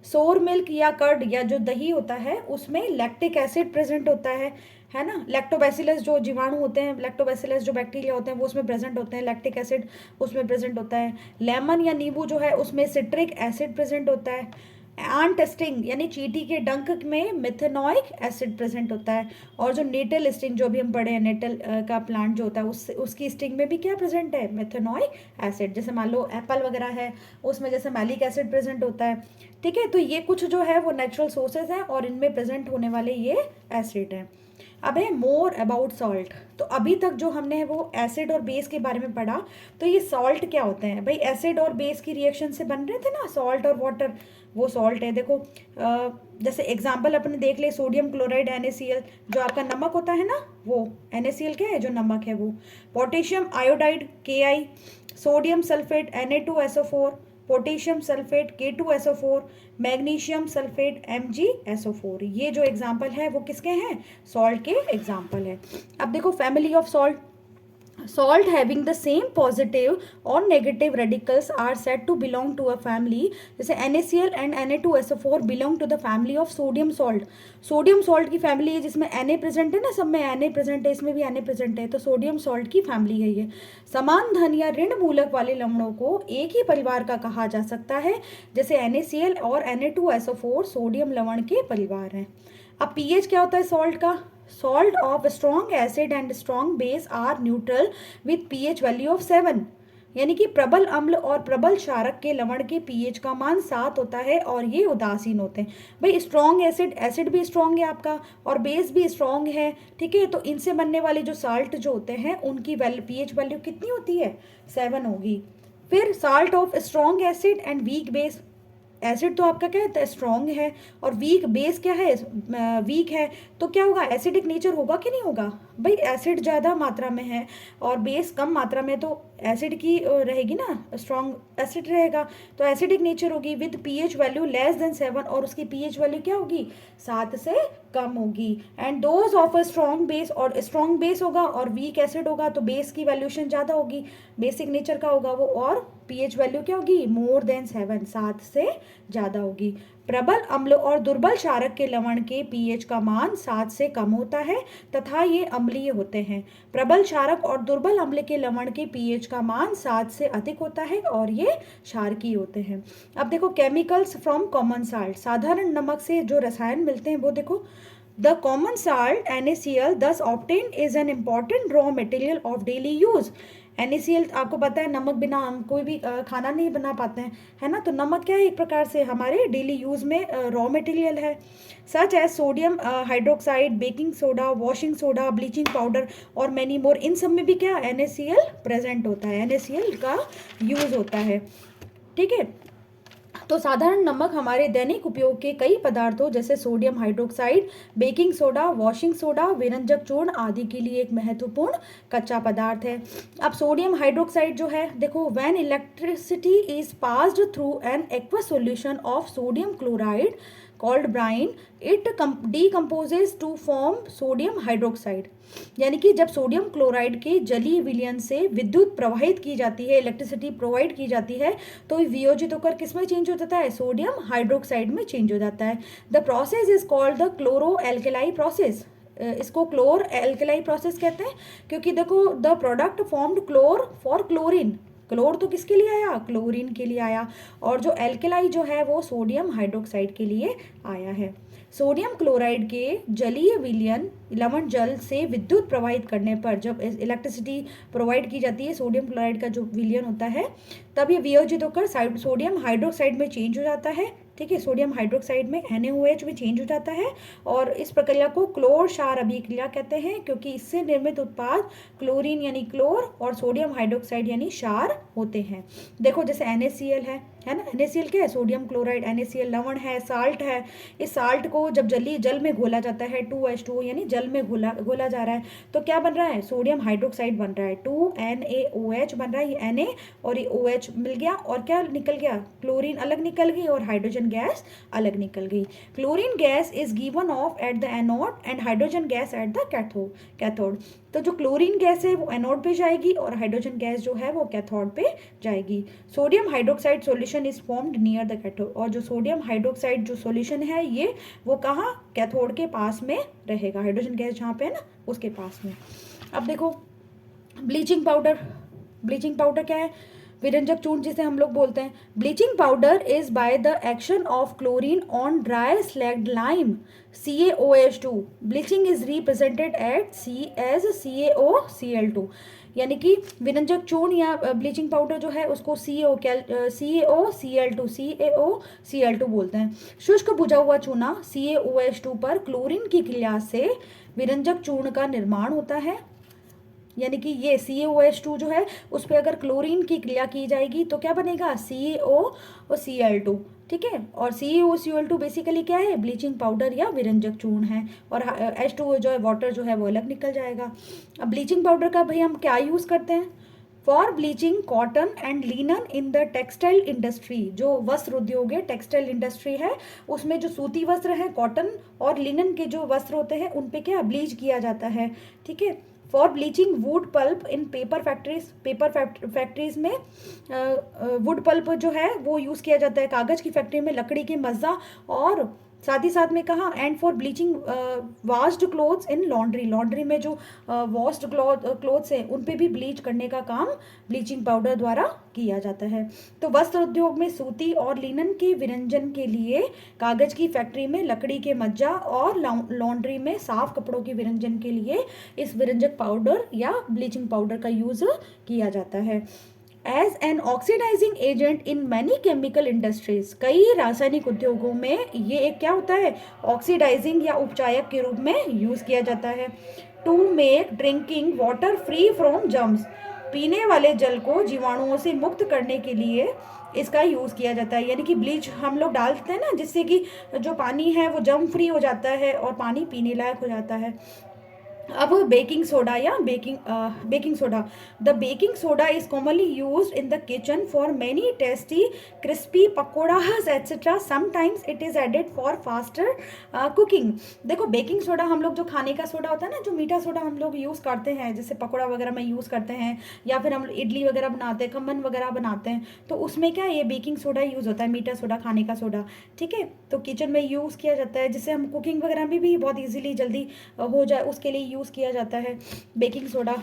सोर मिल्क या कर्ड या जो दही होता है उसमें लैक्टिक एसिड प्रेजेंट होता है ना। लैक्टोबैसिलस जो जीवाणु होते हैं, लैक्टोबैसिलस जो बैक्टीरिया होते हैं वो उसमें प्रेजेंट होते हैं, लैक्टिक एसिड उसमें प्रेजेंट होता है। लेमन या नींबू जो है उसमें सिट्रिक एसिड प्रेजेंट होता है। एंट स्टिंग यानी चींटी के डंक में मिथेनॉइक एसिड प्रेजेंट होता है। और जो नेटल स्टिंग जो भी हम पढ़े हैं, नेटल का प्लांट जो होता है उसकी स्टिंग में भी क्या प्रेजेंट है, मिथेनॉइक एसिड। जैसे मान लो एप्पल वगैरह है उसमें जैसे मैलिक एसिड प्रेजेंट होता है। ठीक है, तो ये कुछ जो है वो नेचुरल सोर्सेज हैं और इनमें प्रेजेंट होने वाले ये एसिड हैं। अब है मोर अबाउट सॉल्ट। तो अभी तक जो हमने वो एसिड और बेस के बारे में पढ़ा, तो ये सॉल्ट क्या होते हैं भाई, एसिड और बेस की रिएक्शन से बन रहे थे ना सॉल्ट और वाटर, वो सॉल्ट है। देखो जैसे एग्जांपल अपने देख ले, सोडियम क्लोराइड NaCl जो आपका नमक होता है ना, वो NaCl क्या है, जो नमक है वो। Potassium iodide Ki, sodium sulphate Na2SO4, potassium sulphate K2SO4, magnesium sulphate MgSO4। ये जो एग्जाम्पल है वो किसके हैं, सॉल्ट के एग्जाम्पल है। अब देखो family of salt, salt having the same positive or negative radicals are said to belong to a family। जैसे NaCl and Na2SO4 belong to the family of sodium salt। Sodium salt की family है जिसमें Na present है ना, सब में Na present है, इसमें भी Na प्रेजेंट है, तो सोडियम सॉल्ट की फैमिली है ये। समान धन या ऋण मूलक वाले लवणों को एक ही परिवार का कहा जा सकता है, जैसे NaCl और Na2SO4 सोडियम लवण के परिवार हैं। अब pH क्या होता है सॉल्ट का, salt of strong acid and strong base are neutral with pH value of 7। यानी कि प्रबल अम्ल और प्रबल क्षारक के लवण के pH का मान 7 होता है और ये उदासीन होते हैं। भाई स्ट्रॉन्ग एसिड, एसिड भी स्ट्रॉन्ग है आपका और बेस भी स्ट्रॉन्ग है, ठीक है, तो इनसे बनने वाले जो साल्ट जो होते हैं उनकी pH वैल्यू कितनी होती है, 7 होगी। फिर salt of strong acid and weak base, acid तो आपका क्या है, स्ट्रॉन्ग है, और वीक बेस क्या है, वीक है, तो क्या होगा, एसिडिक नेचर होगा कि नहीं होगा। भाई एसिड ज़्यादा मात्रा में है और बेस कम मात्रा में, तो एसिड की रहेगी ना, स्ट्रॉन्ग एसिड रहेगा तो एसिडिक नेचर होगी with pH value less than 7, और उसकी pH वैल्यू क्या होगी, 7 से कम होगी। And those of a strong base, और स्ट्रॉन्ग बेस होगा और वीक एसिड होगा तो बेस की वैल्यूशन ज़्यादा होगी, बेसिक नेचर का होगा वो, और pH वैल्यू क्या होगी, मोर देन 7, 7 से ज़्यादा होगी। प्रबल अम्ल और दुर्बल क्षारक के लवण के pH का मान 7 से कम होता है तथा ये अम्लीय होते हैं। प्रबल क्षारक और दुर्बल अम्ल के लवण के pH का मान 7 से अधिक होता है और ये क्षारकीय होते हैं। अब देखो केमिकल्स फ्रॉम कॉमन साल्ट, साधारण नमक से जो रसायन मिलते हैं वो देखो। The common salt NaCl thus obtained is an important raw material of daily use। NaCl आपको पता है नमक बिना हम कोई भी खाना नहीं बना पाते हैं, है ना, तो नमक क्या है, एक प्रकार से हमारे डेली यूज़ में रॉ मटेरियल है। Such as sodium hydroxide, baking soda, washing soda, bleaching powder और मैनी मोर, इन सब में भी क्या NaCl प्रेजेंट होता है, NaCl का यूज़ होता है। ठीक है, तो साधारण नमक हमारे दैनिक उपयोग के कई पदार्थों जैसे sodium hydroxide, baking soda, washing soda, व्यंजक चूर्ण आदि के लिए एक महत्वपूर्ण कच्चा पदार्थ है। अब सोडियम हाइड्रोक्साइड जो है देखो, when electricity is passed through an aqueous solution of sodium chloride called brine, it decomposes to form sodium hydroxide. यानी कि जब सोडियम क्लोराइड के जलीय विलयन से विद्युत प्रवाहित की जाती है, इलेक्ट्रिसिटी प्रोवाइड की जाती है, तो वियोजित होकर किस में चेंज हो जाता है, सोडियम हाइड्रोक्साइड में चेंज हो जाता है। The process is called the chloro alkali process. इसको क्लोर एल्केलाई प्रोसेस कहते हैं क्योंकि देखो the product formed chlor for chlorine, chlor तो किसके लिए आया, क्लोरीन के लिए आया, और जो एल्केलाई जो है वो सोडियम हाइड्रोक्साइड के लिए आया है। सोडियम क्लोराइड के जलीय विलयन लवण जल से विद्युत प्रवाहित करने पर, जब इलेक्ट्रिसिटी प्रोवाइड की जाती है, सोडियम क्लोराइड का जो विलयन होता है, तब ये वियोजित होकर सोडियम हाइड्रोक्साइड में चेंज हो जाता है। ठीक है, सोडियम हाइड्रोक्साइड में NaOH में चेंज हो जाता है और इस प्रक्रिया को क्लोर क्षार अभिक्रिया कहते हैं क्योंकि इससे निर्मित उत्पाद क्लोरीन यानी क्लोर और सोडियम हाइड्रोक्साइड यानी क्षार होते हैं। देखो जैसे NaCl है ना, NaCl क्या है, सोडियम क्लोराइड, NaCl लवण है, साल्ट है। इस साल्ट को जब जल में घोला जाता है, 2H2O यानी जल में घोला जा रहा है, तो क्या बन रहा है, सोडियम हाइड्रोक्साइड बन रहा है, 2NaOH बन रहा है, ये Na और ये OH मिल गया और क्या निकल गया, क्लोरीन अलग निकल गई और हाइड्रोजन गैस अलग निकल गई। Chlorine gas is given of at the anode and hydrogen gas at the cathode. तो तो जो क्लोरीन गैस है वो एनोड पे जाएगी और हाइड्रोजन गैस जो है वो कैथोड पे जाएगी। Sodium hydroxide solution is formed near the cathode, और जो सोडियम हाइड्रोक्साइड जो सॉल्यूशन है ये वो कहाँ, कैथोड के पास में रहेगा, हाइड्रोजन गैस जहाँ पे है ना उसके पास में। अब देखो ब्लीचिंग पाउडर, ब्लीचिंग पाउडर क्या है, विरंजक चूर्ण जिसे हम लोग बोलते हैं। Bleaching powder is by the action of chlorine on dry slaked lime CaOH2। Bleaching is represented at C as CaOCl2, यानी कि विरंजक चूर्ण या ब्लीचिंग पाउडर जो है उसको CaOCl2 बोलते हैं। शुष्क बुझा हुआ चूना CaOH2 पर क्लोरीन की क्रिया से विरंजक चूर्ण का निर्माण होता है, यानी कि ये CaOH2 जो है उस पर अगर क्लोरीन की क्रिया की जाएगी तो क्या बनेगा, CaOCl2, ठीक है। और CaOCl2 बेसिकली क्या है, ब्लीचिंग पाउडर या विरंजक चूर्ण है, और H2O जो है वाटर जो है वो अलग निकल जाएगा। अब ब्लीचिंग पाउडर का भाई हम क्या यूज़ करते हैं, for bleaching cotton and linen in the textile industry. जो वस्त्र उद्योग है, टेक्सटाइल इंडस्ट्री है, उसमें जो सूती वस्त्र है, कॉटन और लिनन के जो वस्त्र होते हैं उन पे क्या ब्लीच किया जाता है, ठीक है। For bleaching wood pulp in paper factories, paper factories में वुड पल्प जो है वो यूज़ किया जाता है, कागज़ की फैक्ट्री में लकड़ी के मज्जा, और साथ ही साथ में कहा and for bleaching washed clothes in laundry, laundry में जो वॉश्ड क्लोथ्स हैं उन पे भी ब्लीच करने का काम ब्लीचिंग पाउडर द्वारा किया जाता है। तो वस्त्र उद्योग में सूती और लिनन के विरंजन के लिए, कागज की फैक्ट्री में लकड़ी के मज्जा, और लॉन्ड्री में साफ कपड़ों के विरंजन के लिए इस विरंजक पाउडर या ब्लीचिंग पाउडर का यूज किया जाता है। As an oxidizing agent in many chemical industries, कई रासायनिक उद्योगों में ये एक क्या होता है, ऑक्सीडाइजिंग या उपचायक के रूप में यूज किया जाता है। To make drinking water free from germs, पीने वाले जल को जीवाणुओं से मुक्त करने के लिए इसका यूज़ किया जाता है, यानी कि ब्लीच हम लोग डालते हैं ना जिससे कि जो पानी है वो जर्म फ्री हो जाता है और पानी पीने लायक हो जाता है। अब बेकिंग सोडा या baking soda, the baking soda is commonly used in the kitchen for many tasty crispy pakodas etcetera, sometimes it is added for faster cooking. देखो बेकिंग सोडा हम लोग जो खाने का सोडा होता है ना, जो मीठा सोडा हम लोग यूज़ करते हैं, जैसे पकौड़ा वगैरह में यूज़ करते हैं, या फिर हम इडली वगैरह बनाते हैं, खमन वगैरह बनाते हैं, तो उसमें क्या ये बेकिंग सोडा यूज़ होता है, मीठा सोडा, खाने का सोडा, ठीक है। तो किचन में यूज़ किया जाता है, जिससे हम कुकिंग वगैरह में भी बहुत ईजिली जल्दी हो जाए, उसके लिए यूज़ किया जाता है baking soda.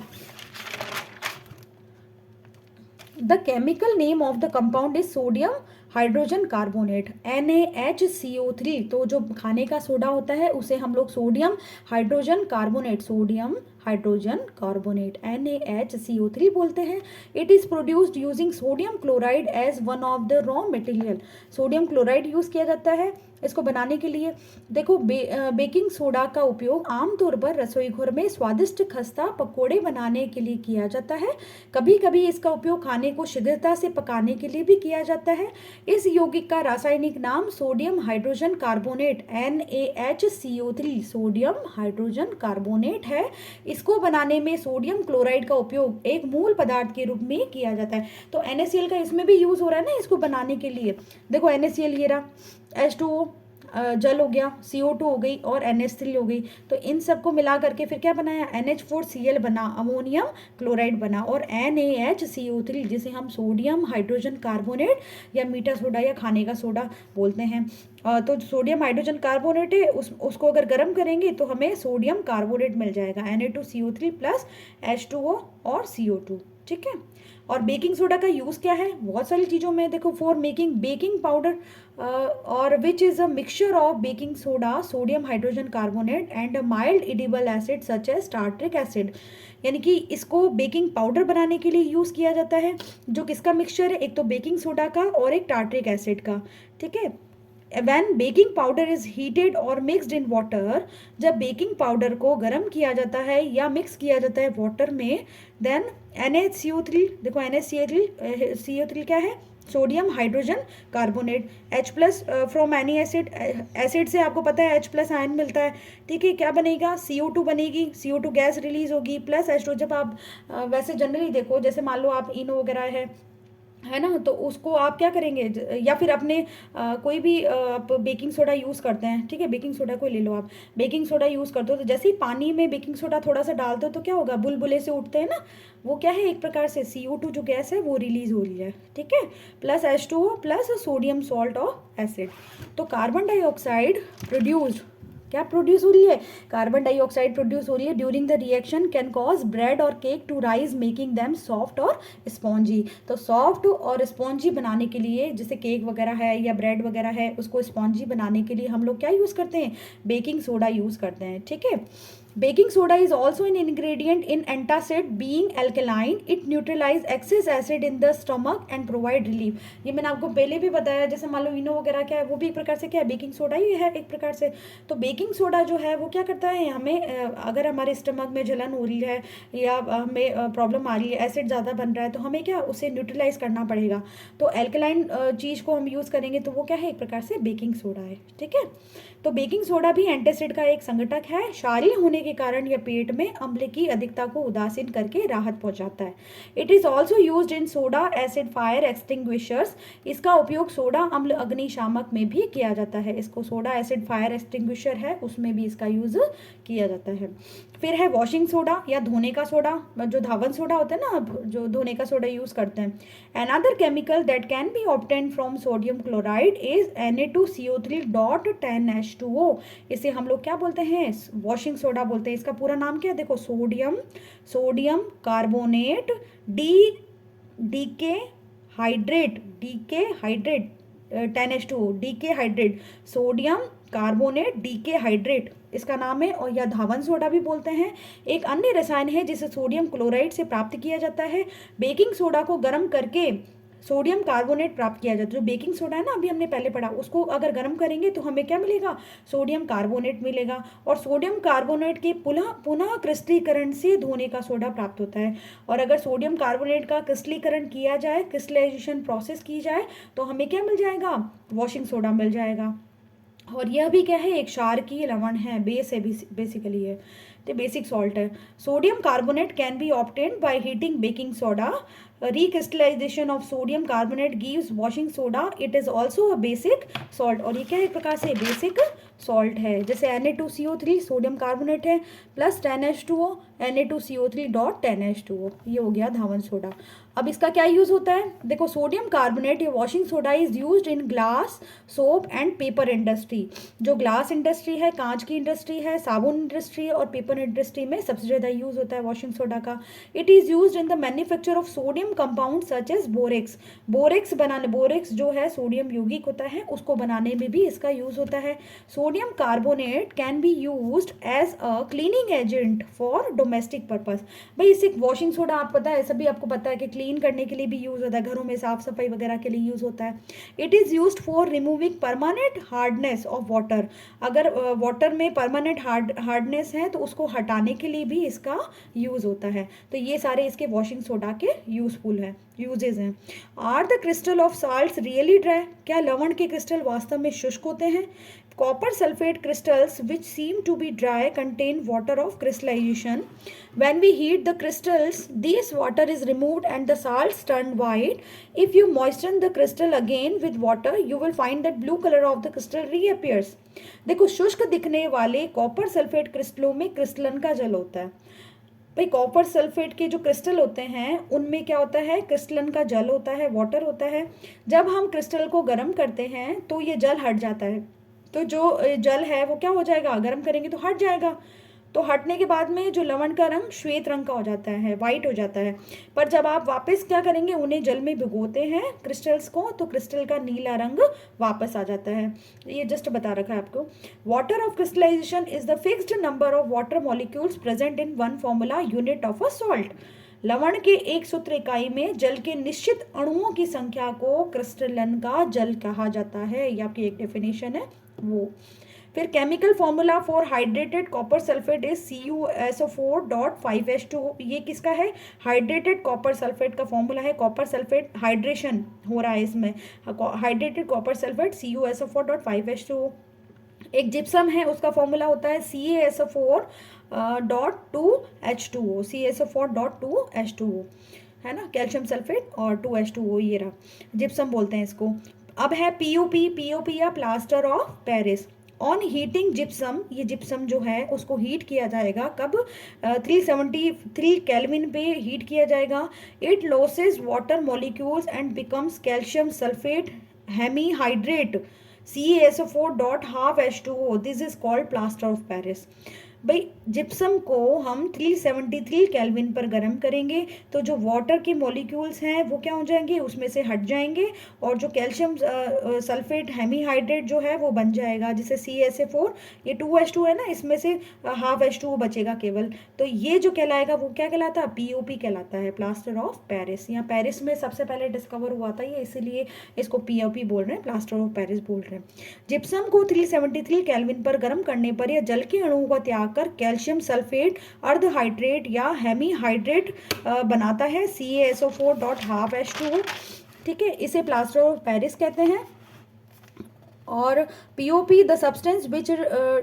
The chemical name of the compound is sodium hydrogen carbonate NaHCO3। तो जो खाने का सोडा होता है उसे हम लोग sodium hydrogen carbonate, sodium hydrogen carbonate NaHCO3 बोलते हैं। It is produced using sodium chloride as one of the raw material, sodium chloride use किया जाता है इसको बनाने के लिए। देखो बेकिंग सोडा का उपयोग आमतौर पर रसोई घर में स्वादिष्ट खस्ता पकोड़े बनाने के लिए किया जाता है। कभी कभी इसका उपयोग खाने को शीघ्रता से पकाने के लिए भी किया जाता है। इस यौगिक का रासायनिक नाम sodium hydrogen carbonate NaHCO3, sodium hydrogen carbonate है। इसको बनाने में सोडियम क्लोराइड का उपयोग एक मूल पदार्थ के रूप में किया जाता है। तो NaCl का इसमें भी यूज़ हो रहा है ना इसको बनाने के लिए। देखो NaCl ये रहा, H2O जल हो गया, CO2 हो गई और NH3 हो गई, तो इन सबको मिला करके फिर क्या बनाया, NH4Cl बना, अमोनियम क्लोराइड बना, और NaHCO3 जिसे हम सोडियम हाइड्रोजन कार्बोनेट या मीठा सोडा या खाने का सोडा बोलते हैं। तो सोडियम हाइड्रोजन कार्बोनेट है उसको अगर गर्म करेंगे तो हमें सोडियम कार्बोनेट मिल जाएगा, Na2CO3 प्लस H2O और CO2, ठीक है। और बेकिंग सोडा का यूज़ क्या है, बहुत सारी चीज़ों में। देखो फॉर मेकिंग बेकिंग पाउडर और which is a mixture of baking soda, sodium hydrogen carbonate and mild edible acid such as tartaric acid, यानी कि इसको बेकिंग पाउडर बनाने के लिए यूज़ किया जाता है। जो किसका मिक्सचर है, एक तो बेकिंग सोडा का और एक टार्ट्रिक एसिड का, ठीक है। When baking powder is heated or mixed in water, जब बेकिंग पाउडर को गर्म किया जाता है या मिक्स किया जाता है वाटर में, देन NaCO3, देखो NaCO3 क्या है, sodium hydrogen carbonate, H plus from any acid, acid से आपको पता है H प्लस आयन मिलता है, ठीक है। क्या बनेगा, CO2 बनेगी, CO2 गैस रिलीज होगी, प्लस H2। जब आप वैसे जनरली देखो, जैसे मान लो आप इनो वगैरह है है ना, तो उसको आप क्या करेंगे, या फिर अपने कोई भी आप बेकिंग सोडा यूज़ करते हैं, ठीक है, बेकिंग सोडा कोई ले लो आप, बेकिंग सोडा यूज़ करते हो तो जैसे ही पानी में बेकिंग सोडा थोड़ा सा डालते हो तो क्या होगा, बुलबुले से उठते हैं ना, वो क्या है, एक प्रकार से CO2 जो गैस है वो रिलीज हो रही है, ठीक है, plus H2O plus sodium salt और एसिड। तो कार्बन डाइऑक्साइड प्रोड्यूस्ड, क्या प्रोड्यूस हो रही है, कार्बन डाइऑक्साइड प्रोड्यूस हो रही है during the reaction can cause bread और cake to rise making them soft और स्पॉन्जी। तो सॉफ्ट और स्पॉन्जी बनाने के लिए, जैसे केक वगैरह है या ब्रेड वगैरह है, उसको स्पॉन्जी बनाने के लिए हम लोग क्या यूज़ करते हैं, बेकिंग सोडा यूज़ करते हैं, ठीक है। Baking soda is also an ingredient in antacid. Being alkaline, it neutralize excess acid in the stomach and provide relief. ये मैंने आपको पहले भी बताया, जैसे मान लो इनो वगैरह क्या है, वो भी एक प्रकार से क्या है, बेकिंग सोडा ही है एक प्रकार से। तो बेकिंग सोडा जो है वो क्या करता है, हमें अगर हमारे स्टमक में जलन हो रही है या हमें प्रॉब्लम आ रही है, एसिड ज़्यादा बन रहा है, तो हमें क्या उसे न्यूट्रलाइज करना पड़ेगा। तो एल्कलाइन चीज़ को हम यूज़ करेंगे तो वो क्या है, एक प्रकार से बेकिंग सोडा है, ठीक है। तो बेकिंग सोडा भी एंटासिड का एक संघटक है। क्षारीय होने के कारण यह पेट में अम्ल की अधिकता को उदासीन करके राहत पहुंचाता है। It is also used in soda acid fire extinguishers. इसका उपयोग सोडा अम्ल अग्निशामक में भी किया जाता है। इसको सोडा एसिड फायर एक्सटिंग्विशर है उसमें भी इसका यूज किया जाता है। फिर है वॉशिंग सोडा या धोने का सोडा, जो धावन सोडा होता है ना, जो धोने का सोडा यूज करते हैं। Another chemical that can be obtain from sodium chloride is Na2CO3.10H2O। इसे हम लोग क्या बोलते हैं, वॉशिंग सोडा बोलते हैं। इसका पूरा नाम क्या है, देखो, सोडियम कार्बोनेट डी decahydrate, 10H2O, decahydrate, sodium carbonate decahydrate इसका नाम है, और या धावन सोडा भी बोलते हैं। एक अन्य रसायन है जिसे सोडियम क्लोराइड से प्राप्त किया जाता है। बेकिंग सोडा को गर्म करके सोडियम कार्बोनेट प्राप्त किया जाता है। जो बेकिंग सोडा है ना, अभी हमने पहले पढ़ा, उसको अगर गर्म करेंगे तो हमें क्या मिलेगा, सोडियम कार्बोनेट मिलेगा। और सोडियम कार्बोनेट के पुनः पुनः क्रिस्टलीकरण से धोने का सोडा प्राप्त होता है। और अगर सोडियम कार्बोनेट का क्रिस्टलीकरण किया जाए, क्रिस्टलाइजेशन प्रोसेस की जाए, तो हमें क्या मिल जाएगा, वॉशिंग सोडा मिल जाएगा। और यह भी क्या है, एक क्षारकीय लवण है, बेस है, बेसिकली है, तो बेसिक सॉल्ट है। Sodium carbonate can B obtained by heating baking soda. Recrystallisation of sodium carbonate gives washing soda. It is also a basic salt. और ये क्या है, एक प्रकार से बेसिक सॉल्ट है। जैसे Na2CO3 सोडियम कार्बोनेट है, प्लस 10H2O, Na2CO3.10H2O, ये हो गया धावन सोडा। अब इसका क्या यूज़ होता है, देखो, सोडियम कार्बोनेट या washing soda is used in glass, soap and paper industry. जो ग्लास इंडस्ट्री है, कांच की इंडस्ट्री है, साबुन इंडस्ट्री और पेपर इंडस्ट्री में सबसे ज़्यादा यूज़ होता है वॉशिंग सोडा का। It is used in the manufacture of sodium compound such as borax. Borax जो है सोडियम यौगिक होता है, उसको बनाने में भी इसका यूज़ होता है। Sodium carbonate can be used as a cleaning agent for domestic purpose. भाई, इसे वॉशिंग सोडा आप पता है, सभी आपको पता है कि क्लीन करने के लिए भी यूज़ होता है, घरों में साफ सफाई वगैरह के लिए यूज़ होता है। It is used for removing permanent hardness of water. अगर वाटर में परमानेंट हार्डनेस है तो उसको हटाने के लिए भी इसका यूज़ होता है। तो ये सारे इसके वॉशिंग सोडा के यूजफुल हैं, यूजेज हैं। Are the crystal of salts really dry. क्या लवण के क्रिस्टल वास्तव में शुष्क होते हैं? Copper sulfate crystals, which seem to be dry, contain water of crystallization. When we heat the crystals, this water is removed and the salts turn white. If you moisten the crystal again with water, you will find that blue color of the crystal reappears. देखो, शुष्क दिखने वाले copper sulphate क्रिस्टलों में क्रिस्टलन का जल होता है। भाई, कॉपर सल्फेट के जो क्रिस्टल होते हैं उनमें क्या होता है, क्रिस्टलन का जल होता है, वाटर होता है। जब हम क्रिस्टल को गर्म करते हैं तो ये जल हट जाता है। तो जो जल है वो क्या हो जाएगा, गर्म करेंगे तो हट जाएगा। तो हटने के बाद में जो लवण का रंग श्वेत रंग का हो जाता है, वाइट हो जाता है। पर जब आप वापस क्या करेंगे, उन्हें जल में भिगोते हैं क्रिस्टल्स को, तो क्रिस्टल का नीला रंग वापस आ जाता है। ये जस्ट बता रखा है आपको। Water of crystallization is the fixed number of water molecules present in one formula unit of a salt. लवण के एक सूत्र इकाई में जल के निश्चित अणुओं की संख्या को क्रिस्टलन का जल कहा जाता है। ये आपकी एक डेफिनेशन है वो। फिर chemical formula for hydrated copper sulphate is CuSO4.5H2O। ये किसका है, हाइड्रेटेड कॉपर सल्फेट का फॉर्मूला है। कॉपर सल्फेट हाइड्रेशन हो रहा है इसमें, हाइड्रेटेड कॉपर सल्फेट CuSO4.5H2O। एक जिप्सम है, उसका फॉर्मूला होता है CaSO4.2H2O, CaSO4.2H2O, है ना, कैल्शियम सल्फेट और 2H2O, ये रहा, जिप्सम बोलते हैं इसको। अब है पीओपी, पीओपी या plaster of Paris. On heating gypsum, ये जिप्सम जो है उसको हीट किया जाएगा कब, 373 केल्विन पे हीट किया जाएगा। It losses water molecules and becomes calcium sulphate hemihydrate CaSO4.12H2O, this is called plaster of Paris. भाई जिप्सम को हम 373 केल्विन पर गर्म करेंगे तो जो वाटर के मॉलिक्यूल्स हैं वो क्या हो जाएंगे, उसमें से हट जाएंगे, और जो कैल्शियम सल्फेट हेमीहाइड्रेट जो है वो बन जाएगा, जिसे CaSO4, ये 2H2 है ना, इसमें से हाफ H2O बचेगा केवल। तो ये जो कहलाएगा वो क्या कहलाता है, पीओपी कहलाता है, प्लास्टर ऑफ पेरिस। यहाँ पेरिस में सबसे पहले डिस्कवर हुआ था ये, इसीलिए इसको पीओपी बोल रहे हैं, प्लास्टर ऑफ पेरिस बोल रहे हैं। जिप्सम को 373 केल्विन पर गर्म करने पर यह जल के अणुओं का त्याग कर कैल्शियम सल्फेट अर्धहाइड्रेट या हेमीहाइड्रेट बनाता है, CaSO4.12H2O। ठीक है, इसे प्लास्टर ऑफ पेरिस कहते हैं। और POP the substance which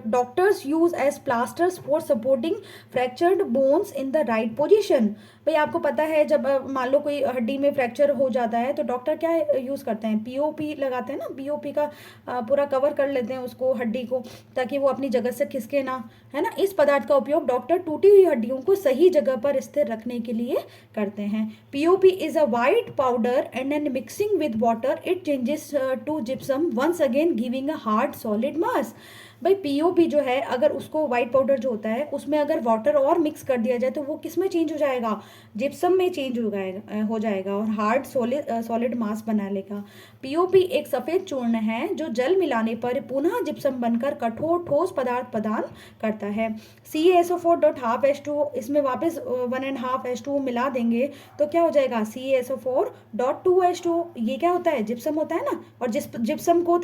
doctors use as plasters for supporting fractured bones in the right position. भाई आपको पता है जब मान लो कोई हड्डी में फ्रैक्चर हो जाता है तो डॉक्टर क्या यूज़ करते हैं, पीओपी लगाते हैं ना, पीओपी का पूरा कवर कर लेते हैं उसको, हड्डी को, ताकि वो अपनी जगह से खिसके ना, है ना। इस पदार्थ का उपयोग डॉक्टर टूटी हुई हड्डियों को सही जगह पर स्थिर रखने के लिए करते हैं। POP is a white powder and on mixing with water it changes to gypsum once again giving a hard solid mass. भाई पीओपी जो है, अगर उसको वाइट पाउडर जो होता है उसमें अगर वाटर और मिक्स कर दिया जाए तो वो किस में चेंज हो जाएगा, जिप्सम में चेंज हो जाएगा और हार्ड सॉलिड मास बना लेगा। पीओपी एक सफ़ेद चूर्ण है जो जल मिलाने पर पुनः जिप्सम बनकर कठोर ठोस पदार्थ प्रदान करता है। CaSO4.12H2O, इसमें वापस 1.5H2O मिला देंगे तो क्या हो जाएगा, CaSO4.2H2O। ये क्या होता है, जिप्सम होता है ना, और जिप्सम को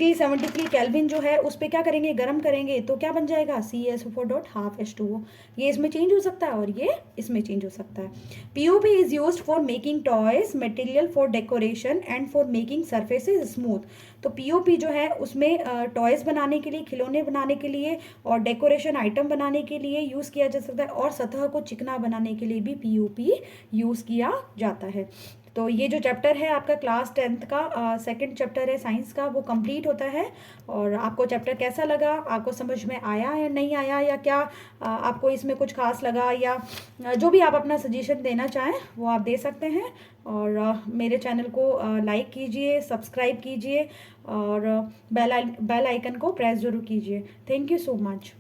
373 केल्विन जो है उस पर क्या करेंगे, गर्म करेंगे, तो क्या बन जाएगा, CaSO4.12H2O। ये इसमें चेंज हो सकता है और ये इसमें चेंज हो सकता है। POP is used for making toys, material for decoration and for making surfaces smooth. तो पीओपी जो है उसमें टॉयज बनाने के लिए, खिलौने बनाने के लिए और डेकोरेशन आइटम बनाने के लिए यूज़ किया जा सकता है, और सतह को चिकना बनाने के लिए भी पीओपी यूज़ किया जाता है। तो ये जो चैप्टर है आपका क्लास 10th का सेकंड चैप्टर है साइंस का, वो कंप्लीट होता है। और आपको चैप्टर कैसा लगा, आपको समझ में आया या नहीं आया, या क्या आपको इसमें कुछ खास लगा, या जो भी आप अपना सजेशन देना चाहें वो आप दे सकते हैं। और मेरे चैनल को लाइक कीजिए, सब्सक्राइब कीजिए और बेल आइकन को प्रेस ज़रूर कीजिए। Thank you so much.